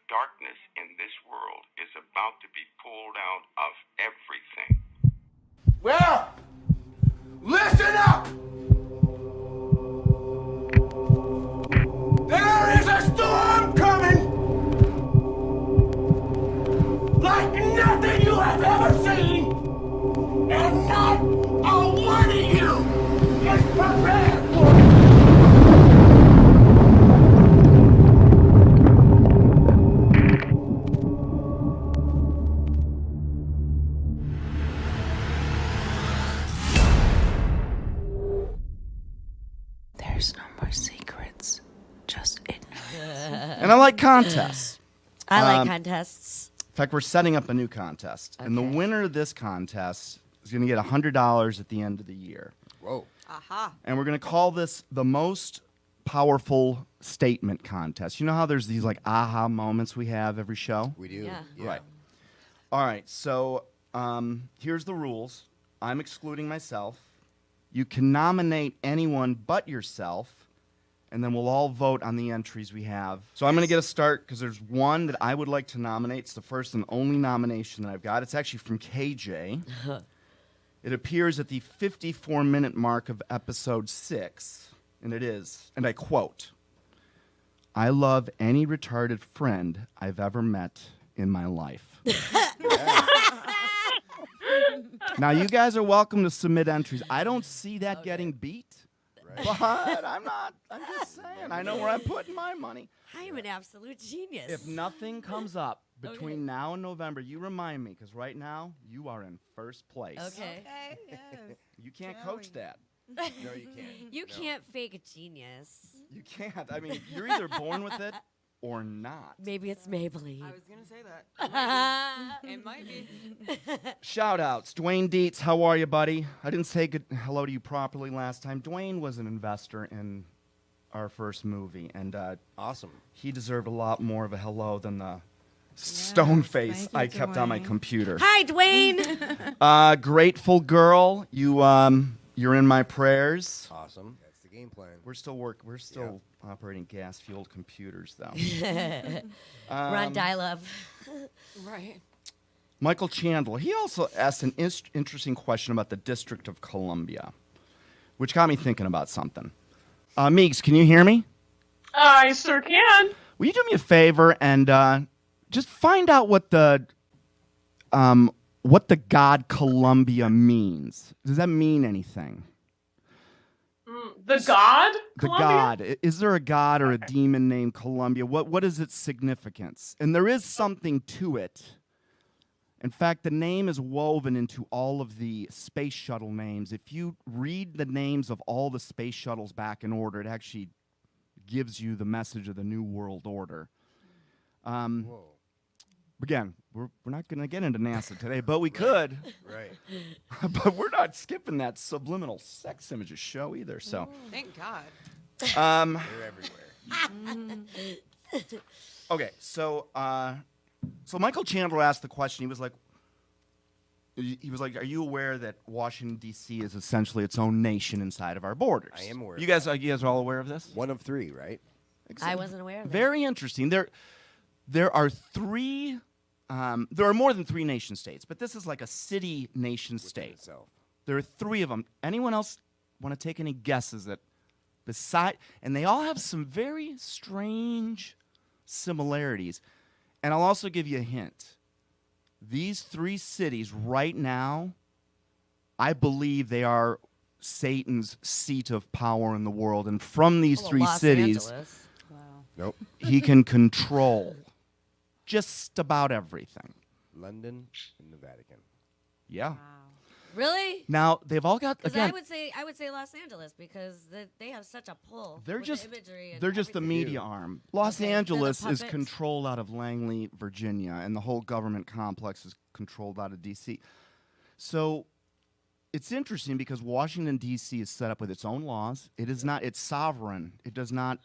darkness in this world is about to be pulled out of everything. Well, listen up! There is a storm coming! Like nothing you have ever seen! And not a one of you is prepared for it! There's no more secrets, just ignorance. And I like contests. I like contests. In fact, we're setting up a new contest. And the Okay. winner of this contest is going to get $100 at the end of the year. Whoa. Aha. And we're going to call this the most powerful statement contest. You know how there's these like aha moments we have every show? We do. Yeah. Right. All right. So here's the rules. I'm excluding myself. You can nominate anyone but yourself, and then we'll all vote on the entries we have. So I'm going to get a start because there's one that I would like to nominate. It's the first and only nomination that I've got. It's actually from KJ. It appears at the 54-minute mark of episode 6, and it is, and I quote, "I love any retarded friend I've ever met in my life." Now, you guys are welcome to submit entries. I don't see that getting beat, but I'm just saying. I know where I'm putting my money. I am an absolute genius. If nothing comes up between now and November, you remind me, because right now, you are in first place. Okay. Okay, yes. You can't coach that. No, you can't. You No. can't fake a genius. You can't. I mean, you're either born with it or not. Maybe it's Maybelline. I was going to say that. It might be. Shout outs. Dwayne Dietz, how are you, buddy? I didn't say good hello to you properly last time. Dwayne was an investor in our first movie, and Awesome. he deserved a lot more of a hello than the stone face thank you, I kept on my Dwayne. computer. Hi, Dwayne. Grateful girl, you're in my prayers. Awesome. That's the game plan. We're still operating gas-fueled computers, though. We're on dial-up. Right. Michael Chandler, he also asked an interesting question about the District of Columbia, which got me thinking about something. Meeks, can you hear me? I sure can. Will you do me a favor and just find out what the god Columbia means? Does that mean anything? The god? The Columbia? god. Is there a god or a demon named Columbia? What is its significance? And there is something to it. In fact, the name is woven into all of the space shuttle names. If you read the names of all the space shuttles back in order, it actually gives you the message of the New World Order. Whoa. Again, we're not going to get into NASA today, but we could. Right. But we're not skipping that subliminal sex images show either. So, Thank God. They're everywhere. okay, so Michael Chandler asked the question. He was like, "Are you aware that Washington D.C. is essentially its own nation inside of our borders?" I am aware You of guys are all aware of this? One of 3, right? I wasn't aware of that. Very interesting. There are 3. There are more than 3 nation states, but this is like a city nation state. Itself. There are 3 of them. Anyone else want to take any guesses that and they all have some very strange similarities. And I'll also give you a hint. These 3 cities right now, I believe they are Satan's seat of power in the world. And from these Well, 3 Los cities, Angeles. Nope. he can control just about everything. London and the Vatican. Yeah. Really? Now, they've all got, Because again, I would say Los Angeles because they have such a pull. they're with just the imagery and they're just the everything. media arm. Los Okay, they're the Angeles is puppet. controlled out of Langley, Virginia, and the whole government complex is controlled out of D.C. So it's interesting because Washington D.C. is set up with its own laws. It is not. It's sovereign. It does not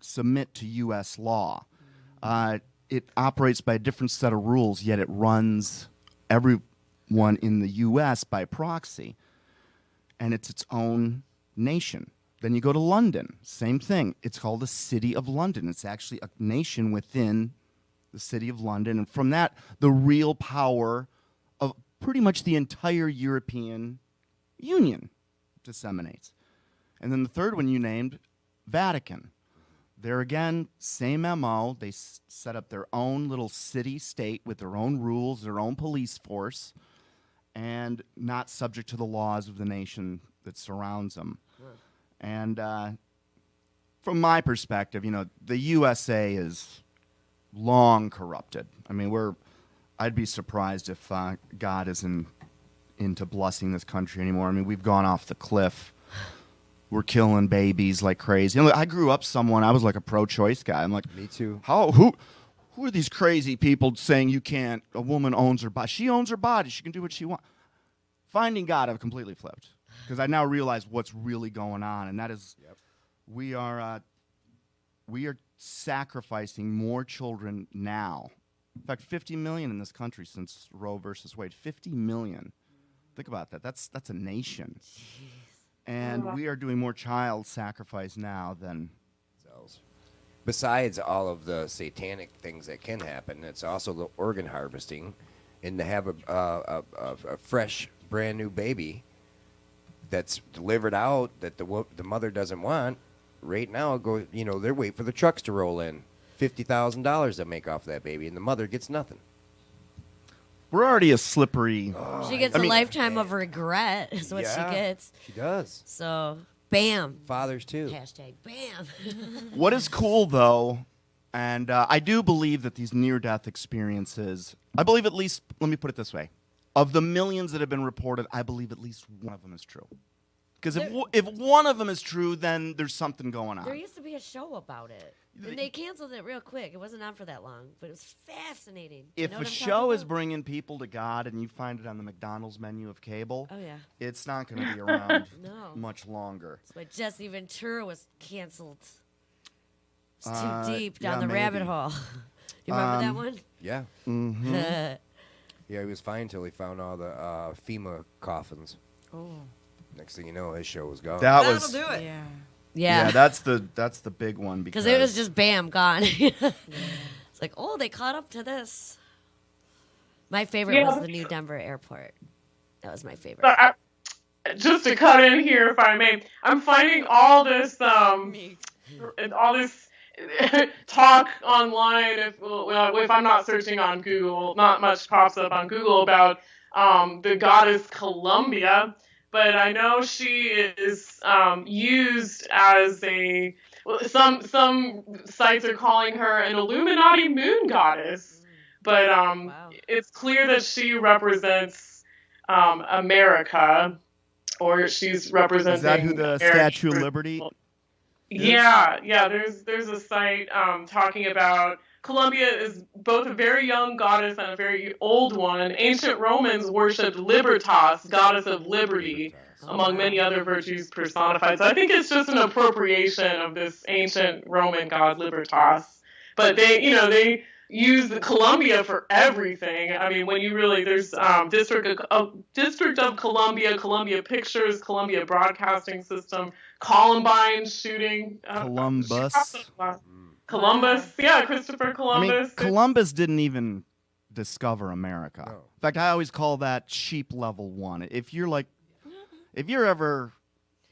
submit to U.S. law. It operates by a different set of rules. Yet it runs everyone in the U.S. by proxy, and it's its own nation. Then you go to London, same thing. It's called the City of London. It's actually a nation within the city of London. And from that, the real power of pretty much the entire European Union disseminates. And then the third one you named, Vatican. There again, same MO. They set up their own little city-state with their own rules, their own police force, and not subject to the laws of the nation that surrounds them. And from my perspective, the USA is long corrupted. I mean, I'd be surprised if God isn't into blessing this country anymore. I mean, we've gone off the cliff. We're killing babies like crazy. I grew up I was like a pro-choice guy. I'm like, Me too. who are these crazy people saying a woman owns her body? She owns her body. She can do what she wants. Finding God, I've completely flipped. Because I now realize what's really going on, and that is we are sacrificing more children now. In fact, 50 million in this country since Roe versus Wade. 50 million. Think about that. That's a nation. Jeez. And we are doing more child sacrifice now than... Besides all of the satanic things that can happen, it's also the organ harvesting, and to have a fresh, brand new baby that's delivered out that the mother doesn't want. Right now, they're waiting for the trucks to roll in. $50,000 to make off that baby, and the mother gets nothing. We're already a slippery... She gets a lifetime of regret is what she gets. She does. So, bam. Fathers, too. Hashtag bam. What is cool, though, and I do believe that these near-death experiences, I believe at least, let me put it this way, of the millions that have been reported, I believe at least one of them is true. Because if one of them is true, then there's something going on. There used to be a show about it. And they canceled it real quick. It wasn't on for that long, but it was fascinating. If a show is bringing people to God and you find it on the McDonald's menu of cable, it's not going to be around much longer. That's why Jesse Ventura was canceled. It's too deep down the maybe. rabbit hole. You remember that one? Yeah. Mm-hmm. Yeah, he was fine until he found all the FEMA coffins. Oh. Next thing you know, his show was gone. That'll do it. Yeah. Yeah, that's the big one because it was just bam, gone. It's like, oh, they caught up to this. My favorite was the New Denver airport. That was my favorite. Just to cut in here, if I may, I'm finding all this talk online. If I'm not searching on Google, not much pops up on Google about the goddess Columbia. But I know she is used as some sites are calling her an Illuminati moon goddess. But it's clear that she represents America, or she's representing. Is that who the Statue of Liberty? Yeah. There's a site talking about Columbia is both a very young goddess and a very old one. Ancient Romans worshipped Libertas, goddess of liberty, among many other virtues personified. So I think it's just an appropriation of this ancient Roman god Libertas. But they use the Columbia for everything. I mean, when you really, there's District of Columbia, Columbia Pictures, Columbia Broadcasting System, Columbine shooting. Columbus, yeah, Christopher Columbus. I mean, Columbus didn't even discover America. No. In fact, I always call that sheep level 1. If you're ever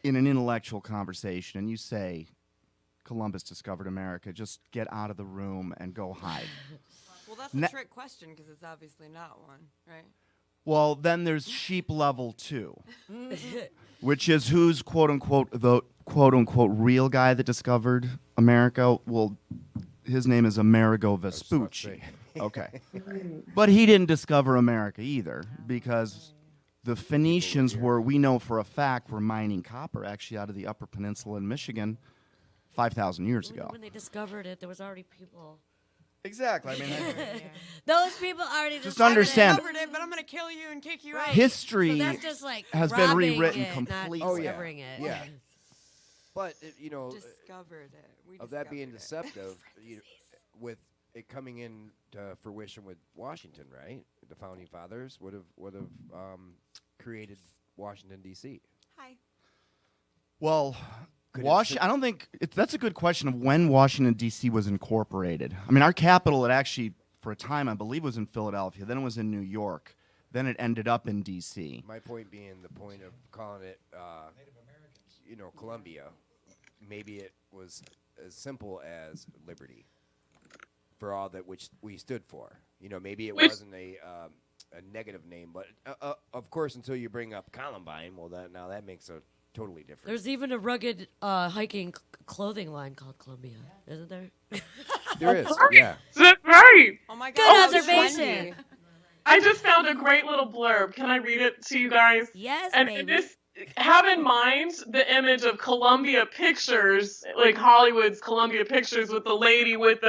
in an intellectual conversation and you say Columbus discovered America, just get out of the room and go hide. Well, that's a trick question because it's obviously not one, right? Well, then there's sheep level 2, which is who's quote-unquote the quote-unquote real guy that discovered America. Well, his name is Amerigo Vespucci. Okay. But he didn't discover America either, because the Phoenicians we know for a fact, were mining copper actually out of the Upper Peninsula in Michigan 5,000 years ago. When they discovered it, there was already people. Exactly. I mean, those people already just understand. Discovered it, but I'm going to kill you and kick you out. History so that's just like has been robbing rewritten it, completely. Not discovering it. Yeah. But, Discovered it. of that being discovered it. deceptive, with it coming in to fruition with Washington, right? The founding fathers would have created Washington, D.C. Hi. Well, I don't think that's a good question of when Washington, D.C. was incorporated. I mean, our capital had actually for a time, I believe, was in Philadelphia. Then it was in New York. Then it ended up in D.C. My point being the point of calling it, Columbia. Maybe it was as simple as liberty for all that which we stood for. Maybe it wasn't a negative name, but of course, until you bring up Columbine, well, that makes a totally different. There's even a rugged hiking clothing line called Columbia, isn't there? There is, yeah. That's right. Oh my God. Good that's observation. funny. I just found a great little blurb. Can I read it to you guys? Yes, And baby. this, have in mind the image of Columbia Pictures, like Hollywood's Columbia Pictures, with the lady with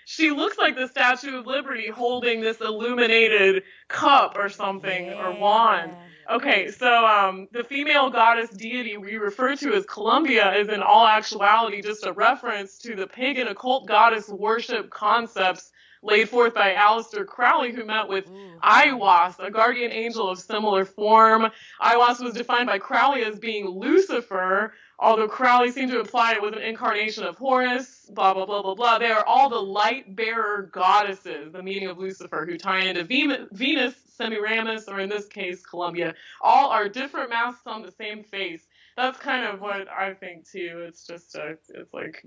she looks like the Statue of Liberty holding this illuminated cup or something, or wand. Okay, so the female goddess deity we refer to as Columbia is in all actuality just a reference to the pagan occult goddess worship concepts laid forth by Aleister Crowley, who met with Aiwass, a guardian angel of similar form. Aiwass was defined by Crowley as being Lucifer, although Crowley seemed to imply it was an incarnation of Horus, blah, blah, blah, blah, blah. They are all the light-bearer goddesses, the meaning of Lucifer, who tie into Venus, Semiramis, or in this case, Columbia. All are different masks on the same face. That's kind of what I think too. It's just it's like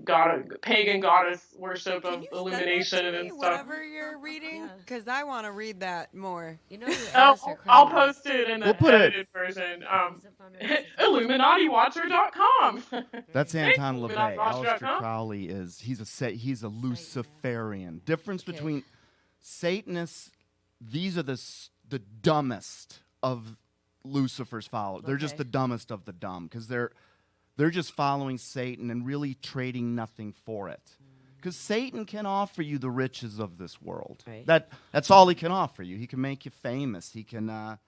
pagan goddess worship Can of you illumination send that to me, and stuff. whatever you're reading? Because I want to read that more. You I'll post it in the We'll put it- edited version. IlluminatiWatcher.com. That's Anton Thanks, LaVey. Illuminati.com. Aleister Crowley he's a Luciferian. Difference between Satanists, these are the dumbest of Lucifer's followers. They're just the dumbest of the dumb because they're just following Satan and really trading nothing for it. Because Satan can offer you the riches of this world. Right. That's all he can offer you. He can make you famous. He can.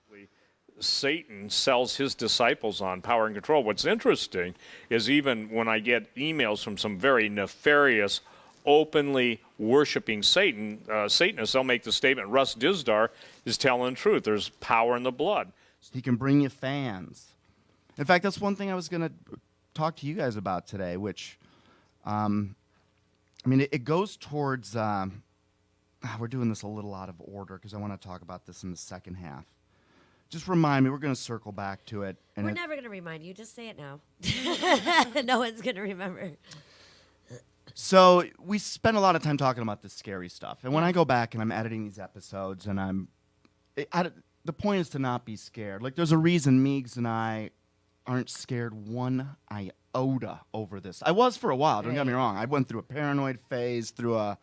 Satan sells his disciples on power and control. What's interesting is even when I get emails from some very nefarious, openly worshiping Satanists, they'll make the statement, Russ Dizdar is telling the truth. There's power in the blood. He can bring you fans. In fact, that's one thing I was going to talk to you guys about today, which, it goes towards, we're doing this a little out of order because I want to talk about this in the second half. Just remind me, we're going to circle back to it. And We're never going to remind you. Just say it now. No one's going to remember. So we spend a lot of time talking about this scary stuff. And when I go back and I'm editing these episodes and the point is to not be scared. Like, there's a reason Meigs and I aren't scared one iota over this. I was for a while, don't get me wrong. I went through a paranoid phase, through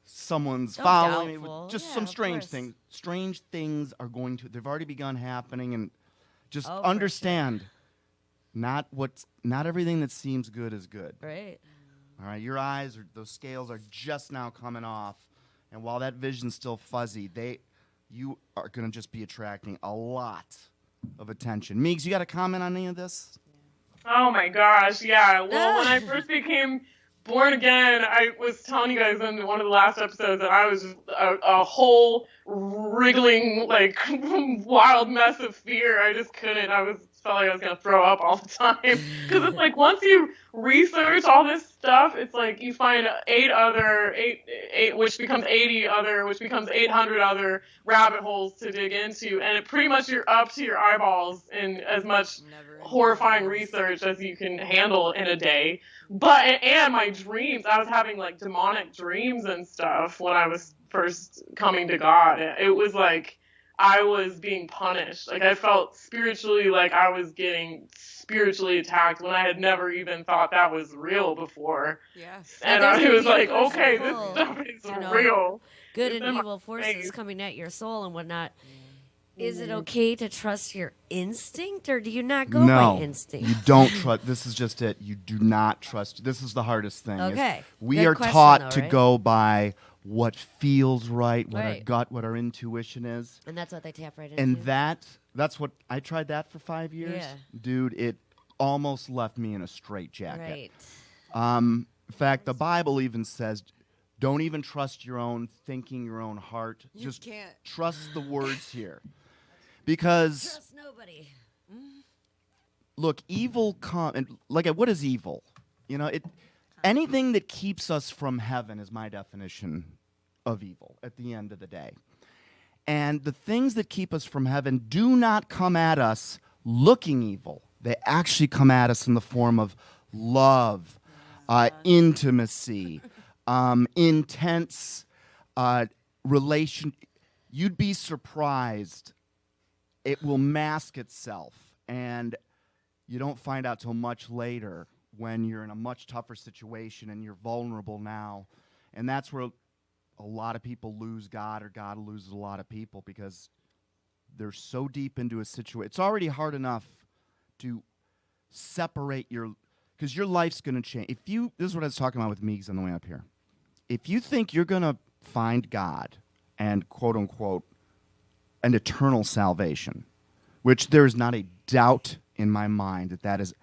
someone's following me, just some strange things. Strange things are they've already begun happening, and just understand, not everything that seems good is good. Right. All right, your eyes, those scales are just now coming off, and while that vision's still fuzzy, you are going to just be attracting a lot of attention. Meigs, you got a comment on any of this? Oh my gosh, yeah. Well, when I first became born again, I was telling you guys in one of the last episodes that I was a whole wriggling, like, wild mess of fear. I just couldn't. Felt like I was going to throw up all the time. Because it's like, once you research all this stuff, it's like you find eight, which becomes 80 other, which becomes 800 other rabbit holes to dig into. And it pretty much, you're up to your eyeballs in as much horrifying research as you can handle in a day. And my dreams, I was having like demonic dreams and stuff when I was first coming to God. It was like I was being punished. Like, I felt spiritually like I was getting spiritually attacked when I had never even thought that was real before. Yes. And I was like, okay, this stuff is real. Good It's and in evil my forces face. coming at your soul and whatnot. Is it okay to trust your instinct, or do you not go by instinct? You don't trust. This is just it. You do not trust. This is the hardest thing. Okay. We Good are question, taught though, to right? go by what feels right, what our Right. gut, what our intuition is. And that's what they tap right into. And that's what I tried that for 5 years. Yeah. Dude, it almost left me in a straitjacket. Right. In fact, the Bible even says, don't even trust your own thinking, your own heart. You Just can't. trust the words here. Because, Trust nobody. look, evil what is evil? Anything that keeps us from heaven is my definition of evil at the end of the day. And the things that keep us from heaven do not come at us looking evil. They actually come at us in the form of love, intimacy, intense relation. You'd be surprised. It will mask itself, and you don't find out till much later when you're in a much tougher situation and you're vulnerable now. And that's where a lot of people lose God, or God loses a lot of people, because they're so deep into a situation. It's already hard enough to separate because your life's going to change. This is what I was talking about with Meigs on the way up here. If you think you're going to find God and, quote unquote, an eternal salvation, which there is not a doubt in my mind that is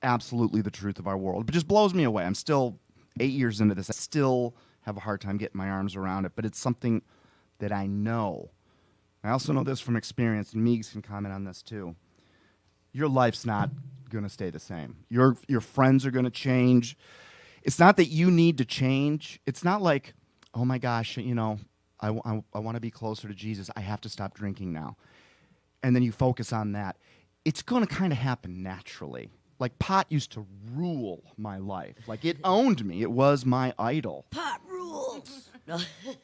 absolutely the truth of our world. It just blows me away. I'm still 8 years into this. I still have a hard time getting my arms around it, but it's something that I know. I also know this from experience, and Meigs can comment on this too. Your life's not going to stay the same. Your friends are going to change. It's not that you need to change. It's not like, oh my gosh, I want to be closer to Jesus. I have to stop drinking now. And then you focus on that. It's going to kind of happen naturally. Like pot used to rule my life. Like it owned me. It was my idol. Pot rules.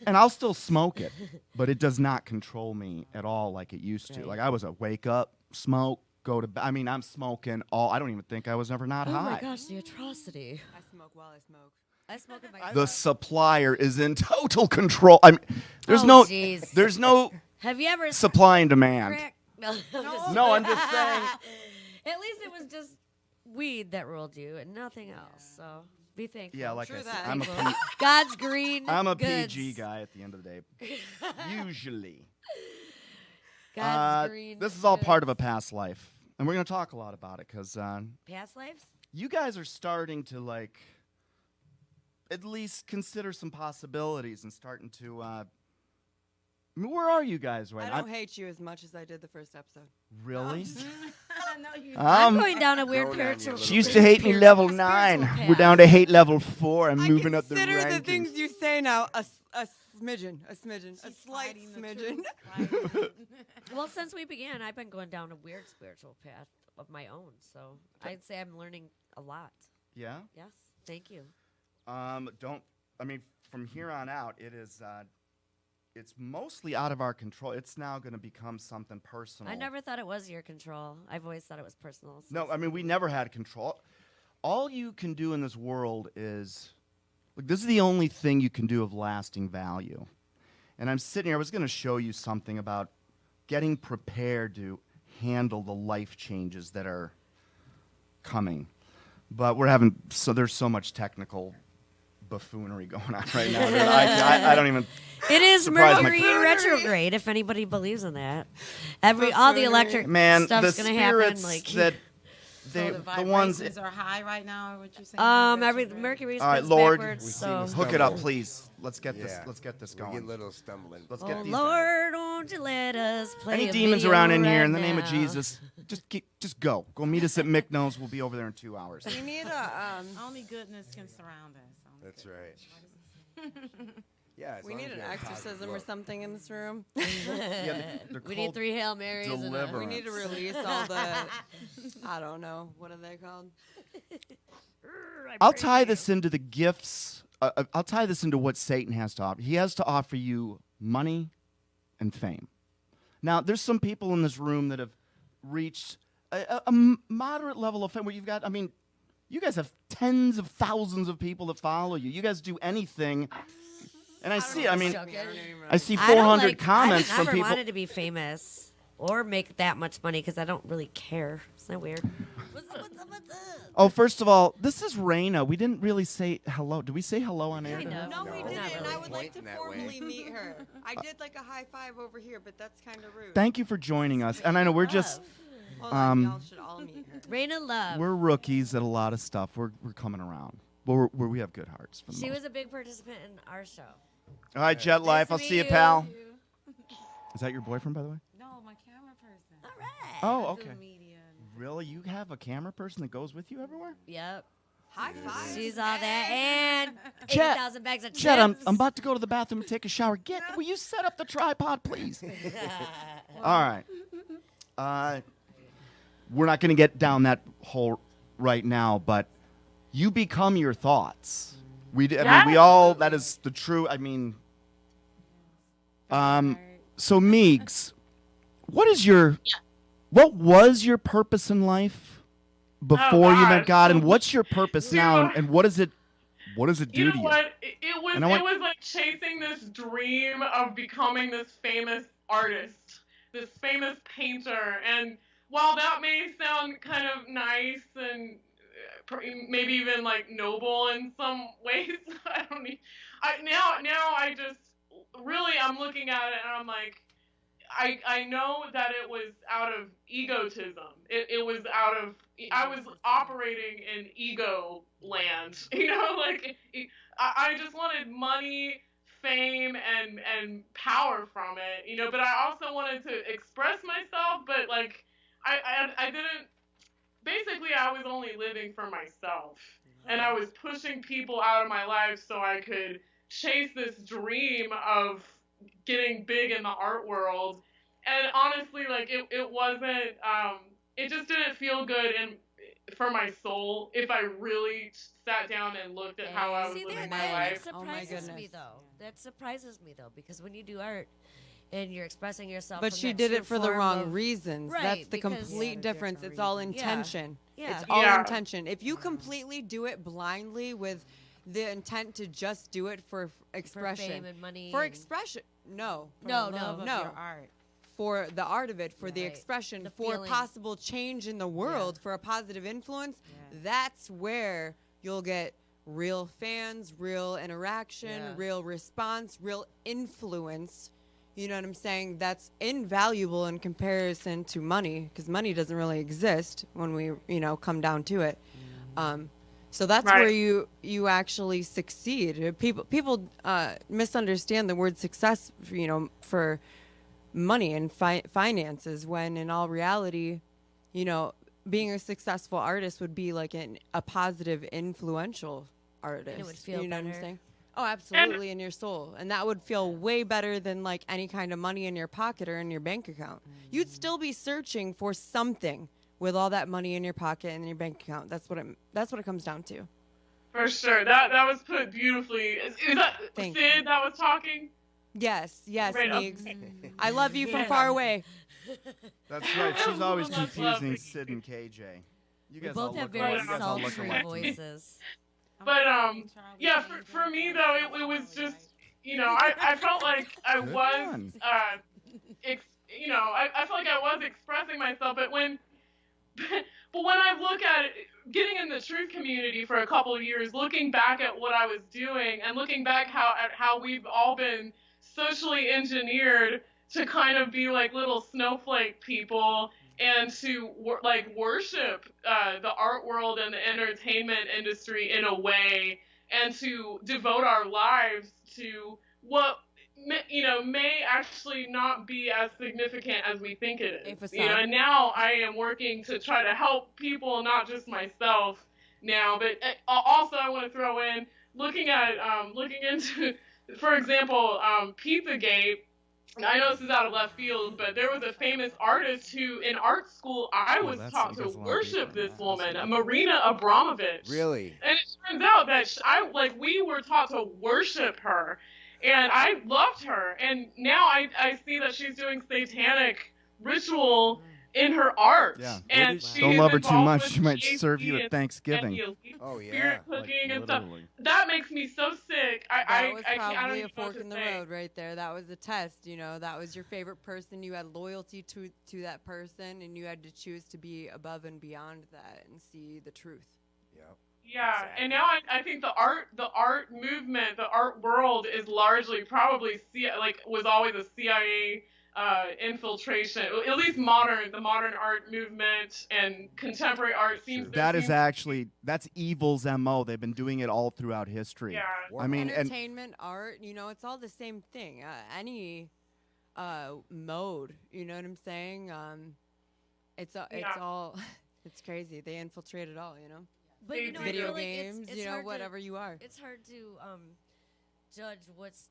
And I'll still smoke it, but it does not control me at all like it used to. Right. Like I was a wake up, smoke, go to bed. I mean, I'm smoking I don't even think I was ever not Oh high. my gosh, the atrocity. I smoke while I smoke. I smoke in my The supplier is in total control. I mean, there's no Have you ever supply and demand. crack? No, No, I'm just saying. At least it was just weed that ruled you and nothing else. So be thankful. Yeah, like True I said, that. I'm Thankful. God's green. I'm a goods. PG guy at the end of the day. Usually. God's green. This is all part of a goods. past life. And we're going to talk a lot about it because Past lives. you guys are starting to, at least consider some possibilities and starting to. Where are you guys right I now? don't hate you as much as I did the first episode. Really? I'm going down a weird Grown on you a spiritual. little She used to hate me level 9. path. We're down to hate level 4. I'm I moving up the consider the rankings. things you say now a smidgen, a slight smidgen. Well, since we began, I've been going down a weird spiritual path of my own. So I'd say I'm learning a lot. Yeah? Yes. Thank you. From here on out, it is. It's mostly out of our control. It's now going to become something personal. I never thought it was your control. I've always thought it was personal. No, we never had control. All you can do in this world is, this is the only thing you can do of lasting value. And I'm sitting here, I was going to show you something about getting prepared to handle the life changes that are coming. But there's so much technical buffoonery going on right now. I don't even. It is surprise Mercury my- in retrograde, if anybody believes in that. All the electric Man, stuff's the gonna happen. spirits that the ones. vibrations are high right now. What you're saying? Mercury's All right, goes Lord, backwards. seen So, Hook it up, please. Let's get this. Yeah. Let's get this We get going. little stumbling. Let's get oh these. Lord, won't you let us play Any a demons video around in here, right in the name of now? Jesus, just go. Go meet us at Micknose. We'll be over there in 2 hours. We need a Only goodness can surround us. That's right. Yeah. as we long need as an you have positive exorcism or look. something in this room. Yeah, they're We called need 3 Hail Marys. And deliverance. We need to release all the I don't know, what are they called? I'll tie this into the gifts. I'll tie this into what Satan has to offer. He has to offer you money and fame. Now, there's some people in this room that have reached a moderate level of fame where you've got, you guys have tens of thousands of people that follow you. You guys do anything. And I see 400 comments I from never people. wanted to be famous or make that much money because I don't really care. Isn't that weird? What's up? Oh, first of all, this is Raina. We didn't really say hello. Did we say hello on air? Kind of. No, we Not didn't, and really. I would like to Pointing that way. formally meet her. I did like a high five over here, but that's kind of rude. Thank you for joining us. And I know we're just Well, y'all should all meet her. Raina Love. we're rookies at a lot of stuff. We're coming around. But we have good hearts. For the She most. was a big participant in our show. All right, Jet Life. to I'll meet see you, you. pal. Is that your boyfriend, by the way? No, my camera person. All right. Oh, I okay. do media. Really? You have a camera person that goes with you everywhere? Yep. High five. She's all there. And Chet, 80,000 bags of chips. Chet, I'm about to go to the bathroom and take a shower. Will you set up the tripod, please? All right. We're not going to get down that hole right now, but you become your thoughts. I mean, we all, that is the true, I mean, so Meegs, what was your purpose in life before you met God, and what's your purpose now, and what does it do to you? You know what? It was like chasing this dream of becoming this famous artist, this famous painter, and while that may sound kind of nice and maybe even like noble in some ways, now I just really I'm looking at it and I'm like, I know that it was out of egotism. It was out of, I was operating in ego land, like I just wanted money, fame, and power from it, but I also wanted to express myself, but like I didn't, basically I was only living for myself, and I was pushing people out of my life so I could chase this dream of getting big in the art world. And honestly, like it wasn't, it just didn't feel good for my soul if I really sat down and looked at how I was living my life. That surprises me though. That surprises me though, because when you do art and you're expressing yourself, but she did it for the wrong reasons. Right, that's the complete difference. It's all intention. Yeah. It's all intention. If you completely do it blindly with the intent to just do it for expression, for fame and money, for expression, no, no, art. For the art of it, for the Right. expression, The for feeling. possible change in the world, for a positive influence, that's where you'll get real fans, real interaction, real response, real influence. You know what I'm saying? That's invaluable in comparison to money, because money doesn't really exist when we, come down to it. So that's where you actually succeed. People misunderstand the word success, for money and finances, when in all reality, being a successful artist would be like a positive, influential artist. It would feel you know what I'm better. saying? Oh, absolutely, in your soul. And that would feel way better than like any kind of money in your pocket or in your bank account. You'd still be searching for something with all that money in your pocket and in your bank account. That's what it comes down to. For sure. That was put beautifully. Is that Thank Sid that was talking? Yes, Right, Meegs. okay. I love you from far away. That's right. She's always That's confusing lovely. Sid and KJ. You We guys all both have look very alike. You guys all look sultry alike to me. voices. But yeah, for me though, it was just, I felt like I Good was, one. I felt like I was expressing myself, but when I look at it, getting in the truth community for a couple of years, looking back at what I was doing and looking back at how we've all been socially engineered to kind of be like little snowflake people and to worship the art world and the entertainment industry in a way, and to devote our lives to what may actually not be as significant as we think it is. And now I am working to try to help people, not just myself now, but also I want to throw in looking into, for example, Pizzagate. I know this is out of left field, but there was a famous artist who, in art school, I was taught to worship this woman, Marina Abramovich. Really? And it turns out that we were taught to worship her, and I loved her. And now I see that she's doing satanic ritual in her art. Yeah. And Don't love her too involved much. with She might GHC serve you at and Thanksgiving. illegal Oh, yeah. spirit cooking and stuff. literally. That makes me so sick. That was I don't probably even a know what fork to in the say. road right there. That was a test, That was your favorite person. You had loyalty to that person, and you had to choose to be above and beyond that and see the truth. Yep. Yeah, Exactly. and now I think the art movement, the art world is largely probably was always a CIA infiltration. At least the modern art movement and contemporary art seems. That's evil's MO. They've been doing it all throughout history. Yeah. I mean, and entertainment, art, it's all the same thing. Any mode, you know what I'm saying? It's all. It's crazy. They infiltrate it all, But you know, I video feel like games, it's you know, hard whatever you are. It's hard to judge what's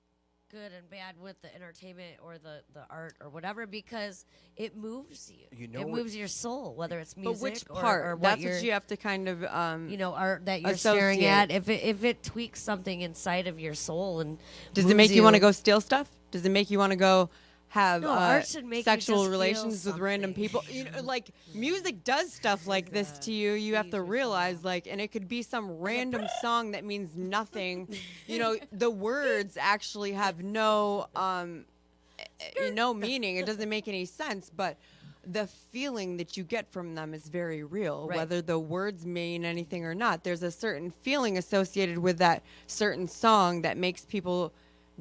good and bad with the entertainment or the art or whatever because it moves you. You know it what- moves your soul, whether it's music But which or, part? or what That's you're, what you have to kind of art that you're staring associate. at. If it tweaks something inside of your soul and Does it moves make you want to go steal stuff? Does it make you want to go have No, art should make you sexual just feel relations with random something. people? You know, like music does stuff like this to you. You have to realize, like, and it could be some random song that means nothing. You know, the words actually have no meaning. It doesn't make any sense, but the feeling that you get from them is very real, Right. whether the words mean anything or not. There's a certain feeling associated with that certain song that makes people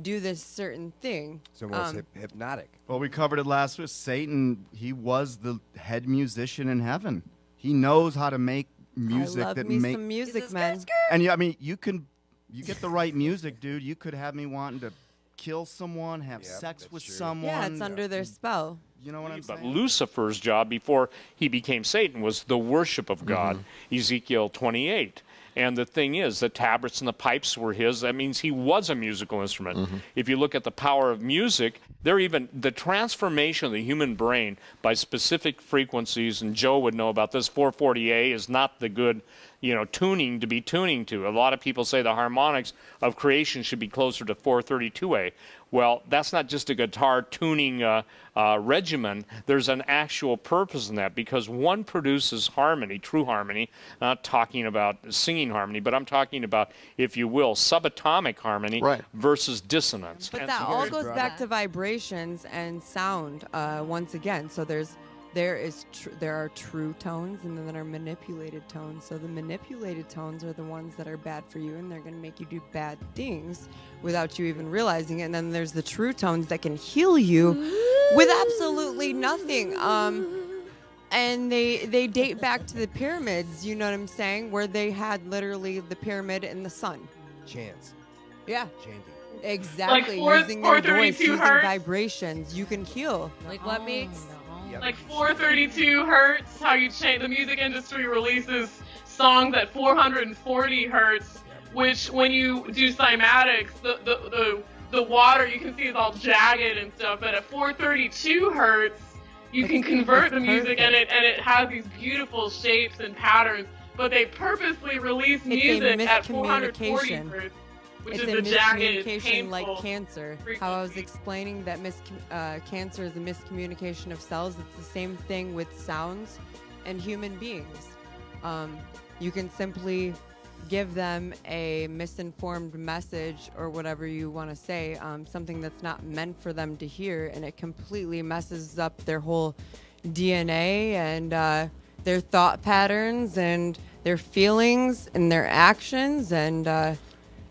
do this certain thing. It's almost hypnotic. Well, we covered it last week. Satan, he was the head musician in heaven. He knows how to make music I love that me make. some music, man. And I mean, you get the right music, dude. You could have me wanting to kill someone, have Yep, sex that's with true. someone. Yeah, it's under their spell. You know what I'm But saying? Lucifer's job before he became Satan was the worship of God, Mm-hmm. Ezekiel 28. And the thing is, the tabrets and the pipes were his. That means he was a musical instrument. Mm-hmm. If you look at the power of music, the transformation of the human brain by specific frequencies, and Joe would know about this, 440A is not the good, tuning to be tuning to. A lot of people say the harmonics of creation should be closer to 432A. Well, that's not just a guitar tuning regimen. There's an actual purpose in that because one produces harmony, true harmony, not talking about singing harmony, but I'm talking about, if you will, subatomic harmony Right. versus dissonance. But And that so- all goes back to vibrations and sound once again. So there are true tones and then there are manipulated tones. So the manipulated tones are the ones that are bad for you and they're going to make you do bad things without you even realizing it. And then there's the true tones that can heal you with absolutely nothing. And they date back to the pyramids, you know what I'm saying, where they had literally the pyramid and the sun. Chants. Yeah. Chanting. Exactly. Like using your voice, 432 using hertz? vibrations, you can heal. Like what makes? Yep. Like 432 hertz, how you change. The music industry releases songs at 440 hertz, which when you do cymatics, the water you can see is all jagged and stuff. But at 432 hertz, you can convert the music and it has these beautiful shapes and patterns. But they purposely release music at 440 miscommunication. hertz, which It's is a the jagged, miscommunication painful. like cancer. How I was frequency. explaining that cancer is a miscommunication of cells. It's the same thing with sounds and human beings. You can simply give them a misinformed message or whatever you want to say, something that's not meant for them to hear, and it completely messes up their whole DNA and their thought patterns and their feelings and their actions and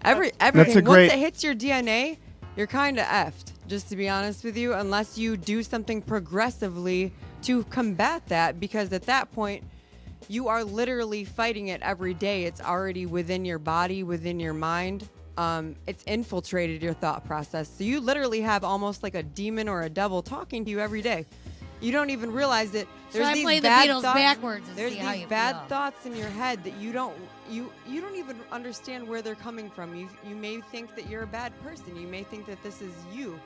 everything. great- Once it hits your DNA, you're kind of effed, just to be honest with you, unless you do something progressively to combat that, because at that point, you are literally fighting it every day. It's already within your body, within your mind. It's infiltrated your thought process. So you literally have almost like a demon or a devil talking to you every day. You don't even realize it. So I these play the bad Beatles thoughts- backwards and There's see how these you bad feel. thoughts in your head that you don't even understand where they're coming from. You may think that you're a bad person. You may think that this is you.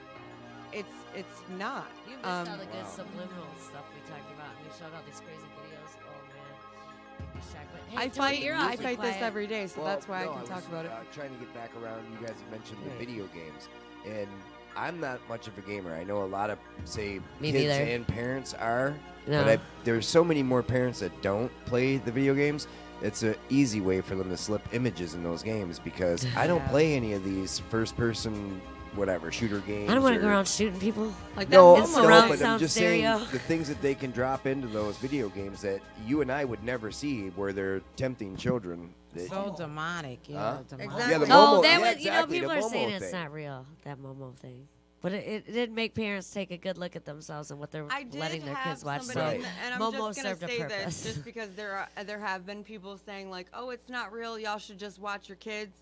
It's not. You missed all the good subliminal stuff we talked about. We showed all these crazy videos. Oh man, you'd be shocked. But hey, I Tony, fight you're I awfully fight this quiet. every day, so Well, that's why no, I can talk was, about it. Trying to get back around, you guys have mentioned the video games, and I'm not much of a gamer. I know a lot of, say, Me kids neither. and parents are, No. but there's so many more parents that don't play the video games. It's an easy way for them to slip images in those games because I don't play any of these first-person, whatever, shooter games. I don't want to or- go around shooting people. Like No, It's no, surround but I'm sound just stereo. saying the things that they can drop into those video games that you and I would never see, where they're tempting children. That- So demonic, Huh? demonic. Exactly. Yeah, the Oh, Momo, that yeah, was, exactly, people the are Momo saying thing. it's not real, that Momo thing. But it did make parents take a good look at themselves and what they're I did letting their have kids watch. So somebody, and I'm Momo just gonna served a say purpose. this just because there have been people saying like, oh, it's not real. Y'all should just watch your kids.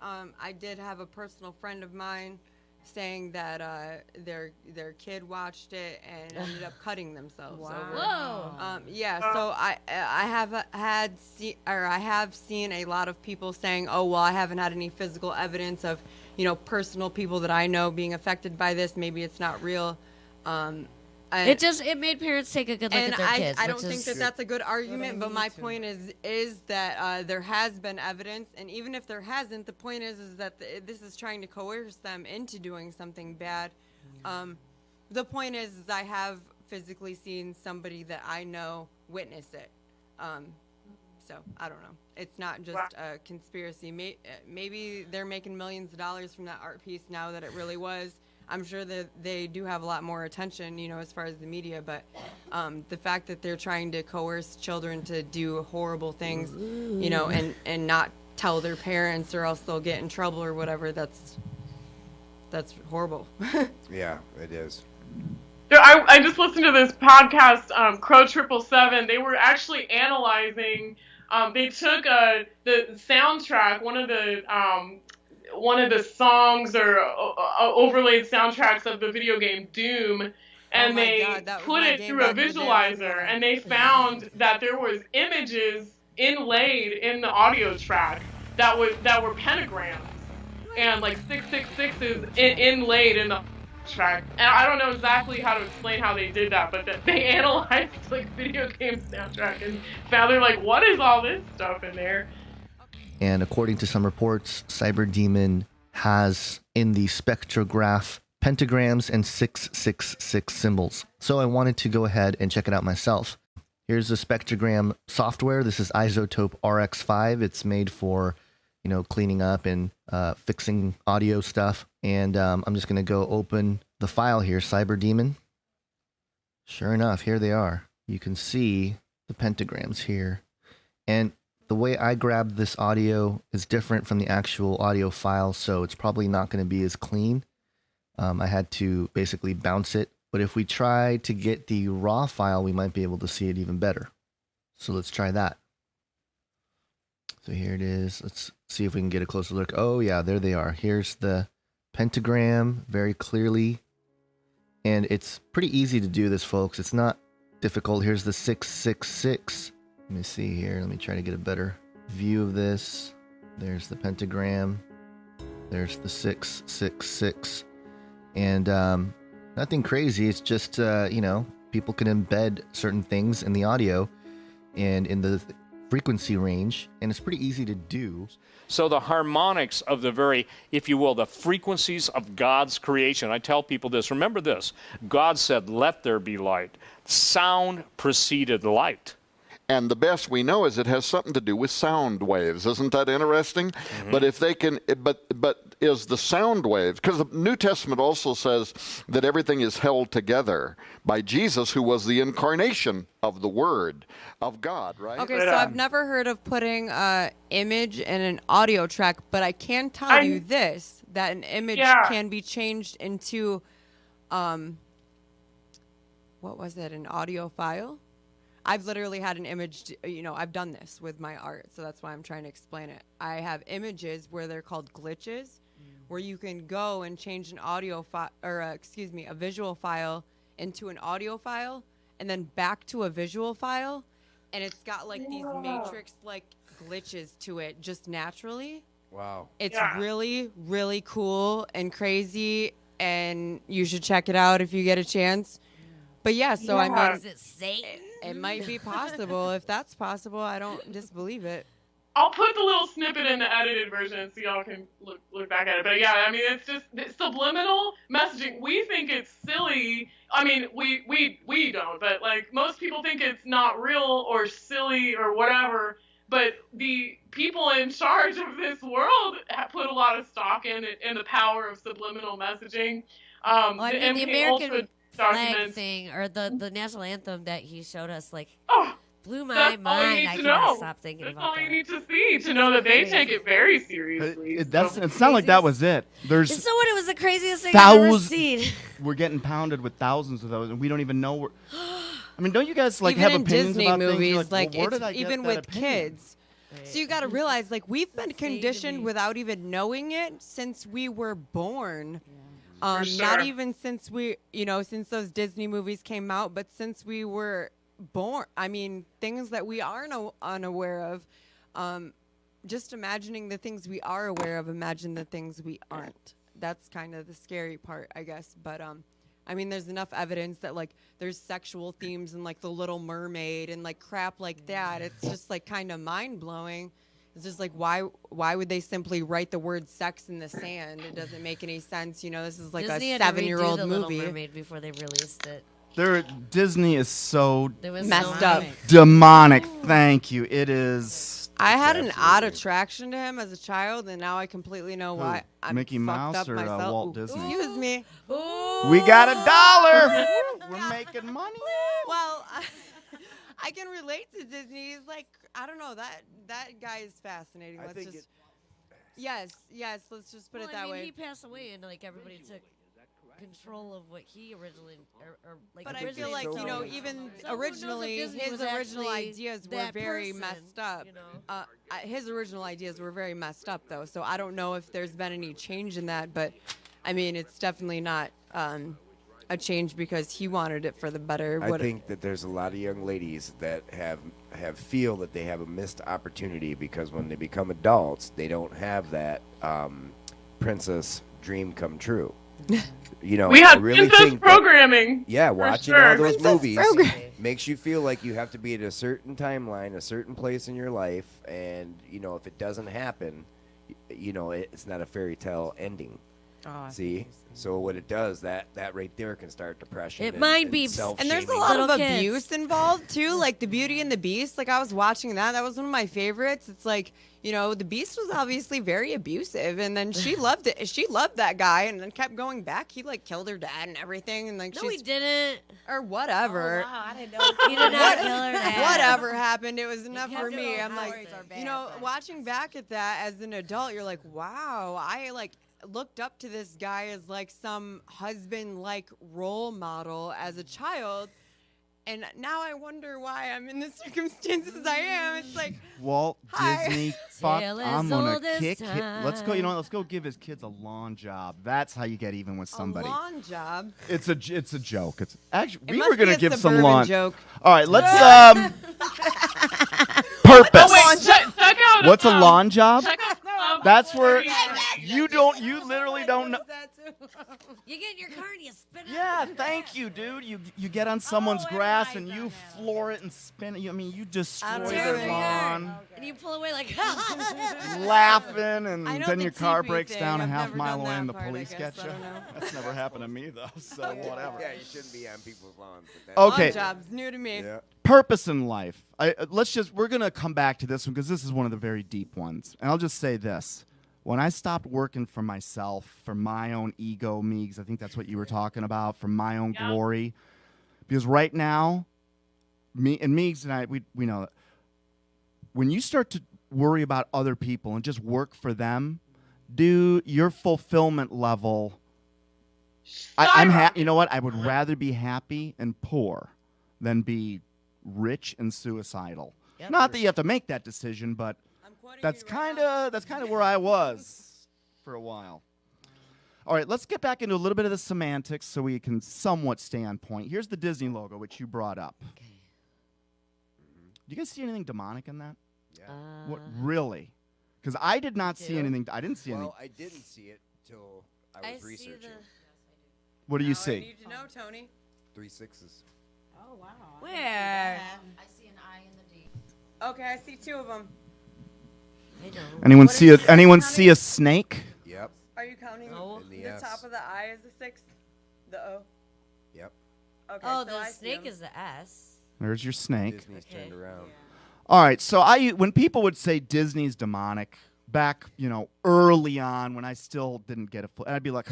I did have a personal friend of mine saying that their kid watched it and ended up cutting themselves. Wow. Over. Whoa. Yeah. So I have seen a lot of people saying, "Oh, well, I haven't had any physical evidence of, personal people that I know being affected by this. Maybe it's not real." It made parents take a good look at their kids. I don't think that that's a good argument, but my point is that there has been evidence, and even if there hasn't, the point is that this is trying to coerce them into doing something bad. The point is I have physically seen somebody that I know witness it. So I don't know. It's not just a conspiracy. Maybe they're making millions of dollars from that art piece now that it really was. I'm sure that they do have a lot more attention, as far as the media, but the fact that they're trying to coerce children to do horrible things, and not tell their parents or else they'll get in trouble or whatever, that's horrible. Yeah, it is. I just listened to this podcast, Crow 777. They were actually analyzing. They took the soundtrack, one of the songs or overlaid soundtracks of the video game Doom, and they put it through a visualizer, and they found that there was images inlaid in the audio track that were pentagrams, and like 666 is inlaid in the track. And I don't know exactly how to explain how they did that, but they analyzed like video game soundtrack and found they're like, what is all this stuff in there? And according to some reports, Cyberdemon has in the spectrograph pentagrams and 666 symbols. So I wanted to go ahead and check it out myself. Here's the spectrogram software. This is Isotope RX5. It's made for, cleaning up and fixing audio stuff. And I'm just going to go open the file here, Cyberdemon. Sure enough, here they are. You can see the pentagrams here. And the way I grabbed this audio is different from the actual audio file, so it's probably not going to be as clean. I had to basically bounce it, but if we try to get the raw file, we might be able to see it even better. So let's try that. So here it is. Let's see if we can get a closer look. Oh yeah, there they are. Here's the pentagram very clearly. And it's pretty easy to do this, folks. It's not difficult. Here's the 666. Let me see here. Let me try to get a better view of this. There's the pentagram. There's the 666. And nothing crazy. It's just, people can embed certain things in the audio and in the frequency range, and it's pretty easy to do. So the harmonics of the very, if you will, the frequencies of God's creation. I tell people this. Remember this. God said, let there be light. Sound preceded light. And the best we know is it has something to do with sound waves. Isn't that interesting? Mm-hmm. But if they can, but is the sound waves, because the New Testament also says that everything is held together by Jesus, who was the incarnation of the Word of God, right? Okay, so I've never heard of putting an image in an audio track, but I can tell you this, that an image can be changed into, what was it, an audio file? I've literally had an image, I've done this with my art, so that's why I'm trying to explain it. I have images where they're called glitches, where you can go and change an audio file, a visual file into an audio file, and then back to a visual file, and it's got like these matrix-like glitches to it just naturally. Wow. It's really, really cool and crazy, and you should check it out if you get a chance. But I mean, is it Satan? It might be possible. If that's possible, I don't disbelieve it. I'll put the little snippet in the edited version so y'all can look back at it. But yeah, I mean, it's just subliminal messaging. We think it's silly. I mean, we don't, but like most people think it's not real or silly or whatever. But the people in charge of this world have put a lot of stock in the power of subliminal messaging. The American flag thing, or the national anthem that he showed us, blew my mind. I can't stop thinking about that. That's all you need to see to know that they take it very seriously. It sounded like that was it. It's it was the craziest thing I've ever seen. We're getting pounded with thousands of those, and we don't even know. I mean, don't you guys even have in opinions Disney about movies, things? Like, where did I get even that with opinion? kids. Right. So you got to realize, we've been conditioned without even knowing it since we were born. For Not sure. even since since those Disney movies came out, but since we were born. I mean, things that we are unaware of. Just imagining the things we are aware of, imagine the things we aren't. That's kind of the scary part, I guess. But I mean, there's enough evidence that like there's sexual themes in like The Little Mermaid and like crap like that. It's just like kind of mind blowing. It's just like why would they simply write the word sex in the sand? It doesn't make any sense. You know, this is like Disney a had to redo 7-year-old The movie. Little Mermaid before they released it. Disney is so There was Messed so up. many- demonic. Thank you. It is. I had an odd absolutely- attraction to him as a child, and now I completely know why. I'm Mickey fucked Mouse up or myself. Walt Ooh, Disney? Excuse me. We got $1. We're making money. Well, I can relate to Disney. He's like, I don't know, that guy is fascinating. I Let's think just yes. Let's just put Well, it that I mean, way. he passed away, and like everybody took control of what he originally, or like. But I originally feel like sold. even So who knows if originally Disney his was original actually ideas were that very person, messed up. you know? His original ideas were very messed up, though. So I don't know if there's been any change in that. But I mean, it's definitely not a change because he wanted it for the better. I think that there's a lot of young ladies that feel that they have a missed opportunity because when they become adults, they don't have that princess dream come true. You know, We I had really princess think that- programming. yeah, for watching sure. all those Princess movies programming. makes you feel like you have to be at a certain timeline, a certain place in your life, and you know if it doesn't happen, you know it's not a fairy tale ending. Oh, See, so what it does that right there can start depression. It and, might and be- And self-shaming. there's a lot of Little kids. abuse involved too, like the Beauty and the Beast. Like I was watching that. That was one of my favorites. It's like, you know, the Beast was obviously very abusive, and then she loved it. She loved that guy, and then kept going back. He like killed her dad and everything, and like No, he she's didn't. or whatever. Oh, wow, I didn't know. He did not kill her dad. Whatever happened, it was enough for kept me. it I'm like, Stories are bad, you know, but- watching back at that as an adult, you're like, wow, I like looked up to this guy as like some husband like role model as a child. And now I wonder why I'm in the circumstances I am. It's like, Walt Hi. Disney, fuck, Tale I'm as gonna old as kick him. Let's go. You know what? time. Let's go give his kids a lawn job. That's how you get even with somebody. a lawn job. It's a joke. It's actually It we must were gonna be a give some suburban lawn. joke. All right, let's purpose. Oh wait, check out. What's a lawn job? Check out. That's where you literally don't know. You get in your car and you spin it. Yeah, thank you, dude. You get on someone's grass and everybody's you done that floor it and spin it. I mean, you destroy don't their even- lawn, And you pull away like. laughing, and I know then the your car TV breaks thing. down a I've half never mile done away that and the part, I police guess. get I you. don't know. That's never happened to me though, so whatever. Yeah, you shouldn't be on people's lawns. But that's Okay. Lawn jobs, new to me. Yeah. Purpose in life. We're gonna come back to this one because this is one of the very deep ones. And I'll just say this: when I stopped working for myself, for my own ego, because I think that's what you were talking about, for my own Yeah. glory, because right now, Meigs and I, we know that when you start to worry about other people and just work for them, dude, your fulfillment level. I'm happy. You know what? I would rather be happy and poor than be rich and suicidal. Yep. Not that you have to make that decision, but I'm quoting that's you right kind of where I was for a while. All right, let's get back into a little bit of the semantics so we can somewhat stay on point. Here's the Disney logo, which you brought up. Okay. Do you guys see anything demonic in that? Yeah. What really? Because I did not see do. anything. I didn't see anything. Well, I didn't see it till I was see researching. the. What do you Now I see? need to know, Tony. 3 6s. Oh, wow. Where? I see an I in the D. Okay, I see 2 of them. I don't. Anyone What see is it, anyone County? see a snake? Yep. Are you counting No. And the the S. top of the I is the 6? The O? Yep. Okay, Oh, so the I see snake 'em. is the S. There's your snake. Disney's Okay. turned around. All right, so when people would say Disney's demonic back, early on when I still didn't get a I'd be like,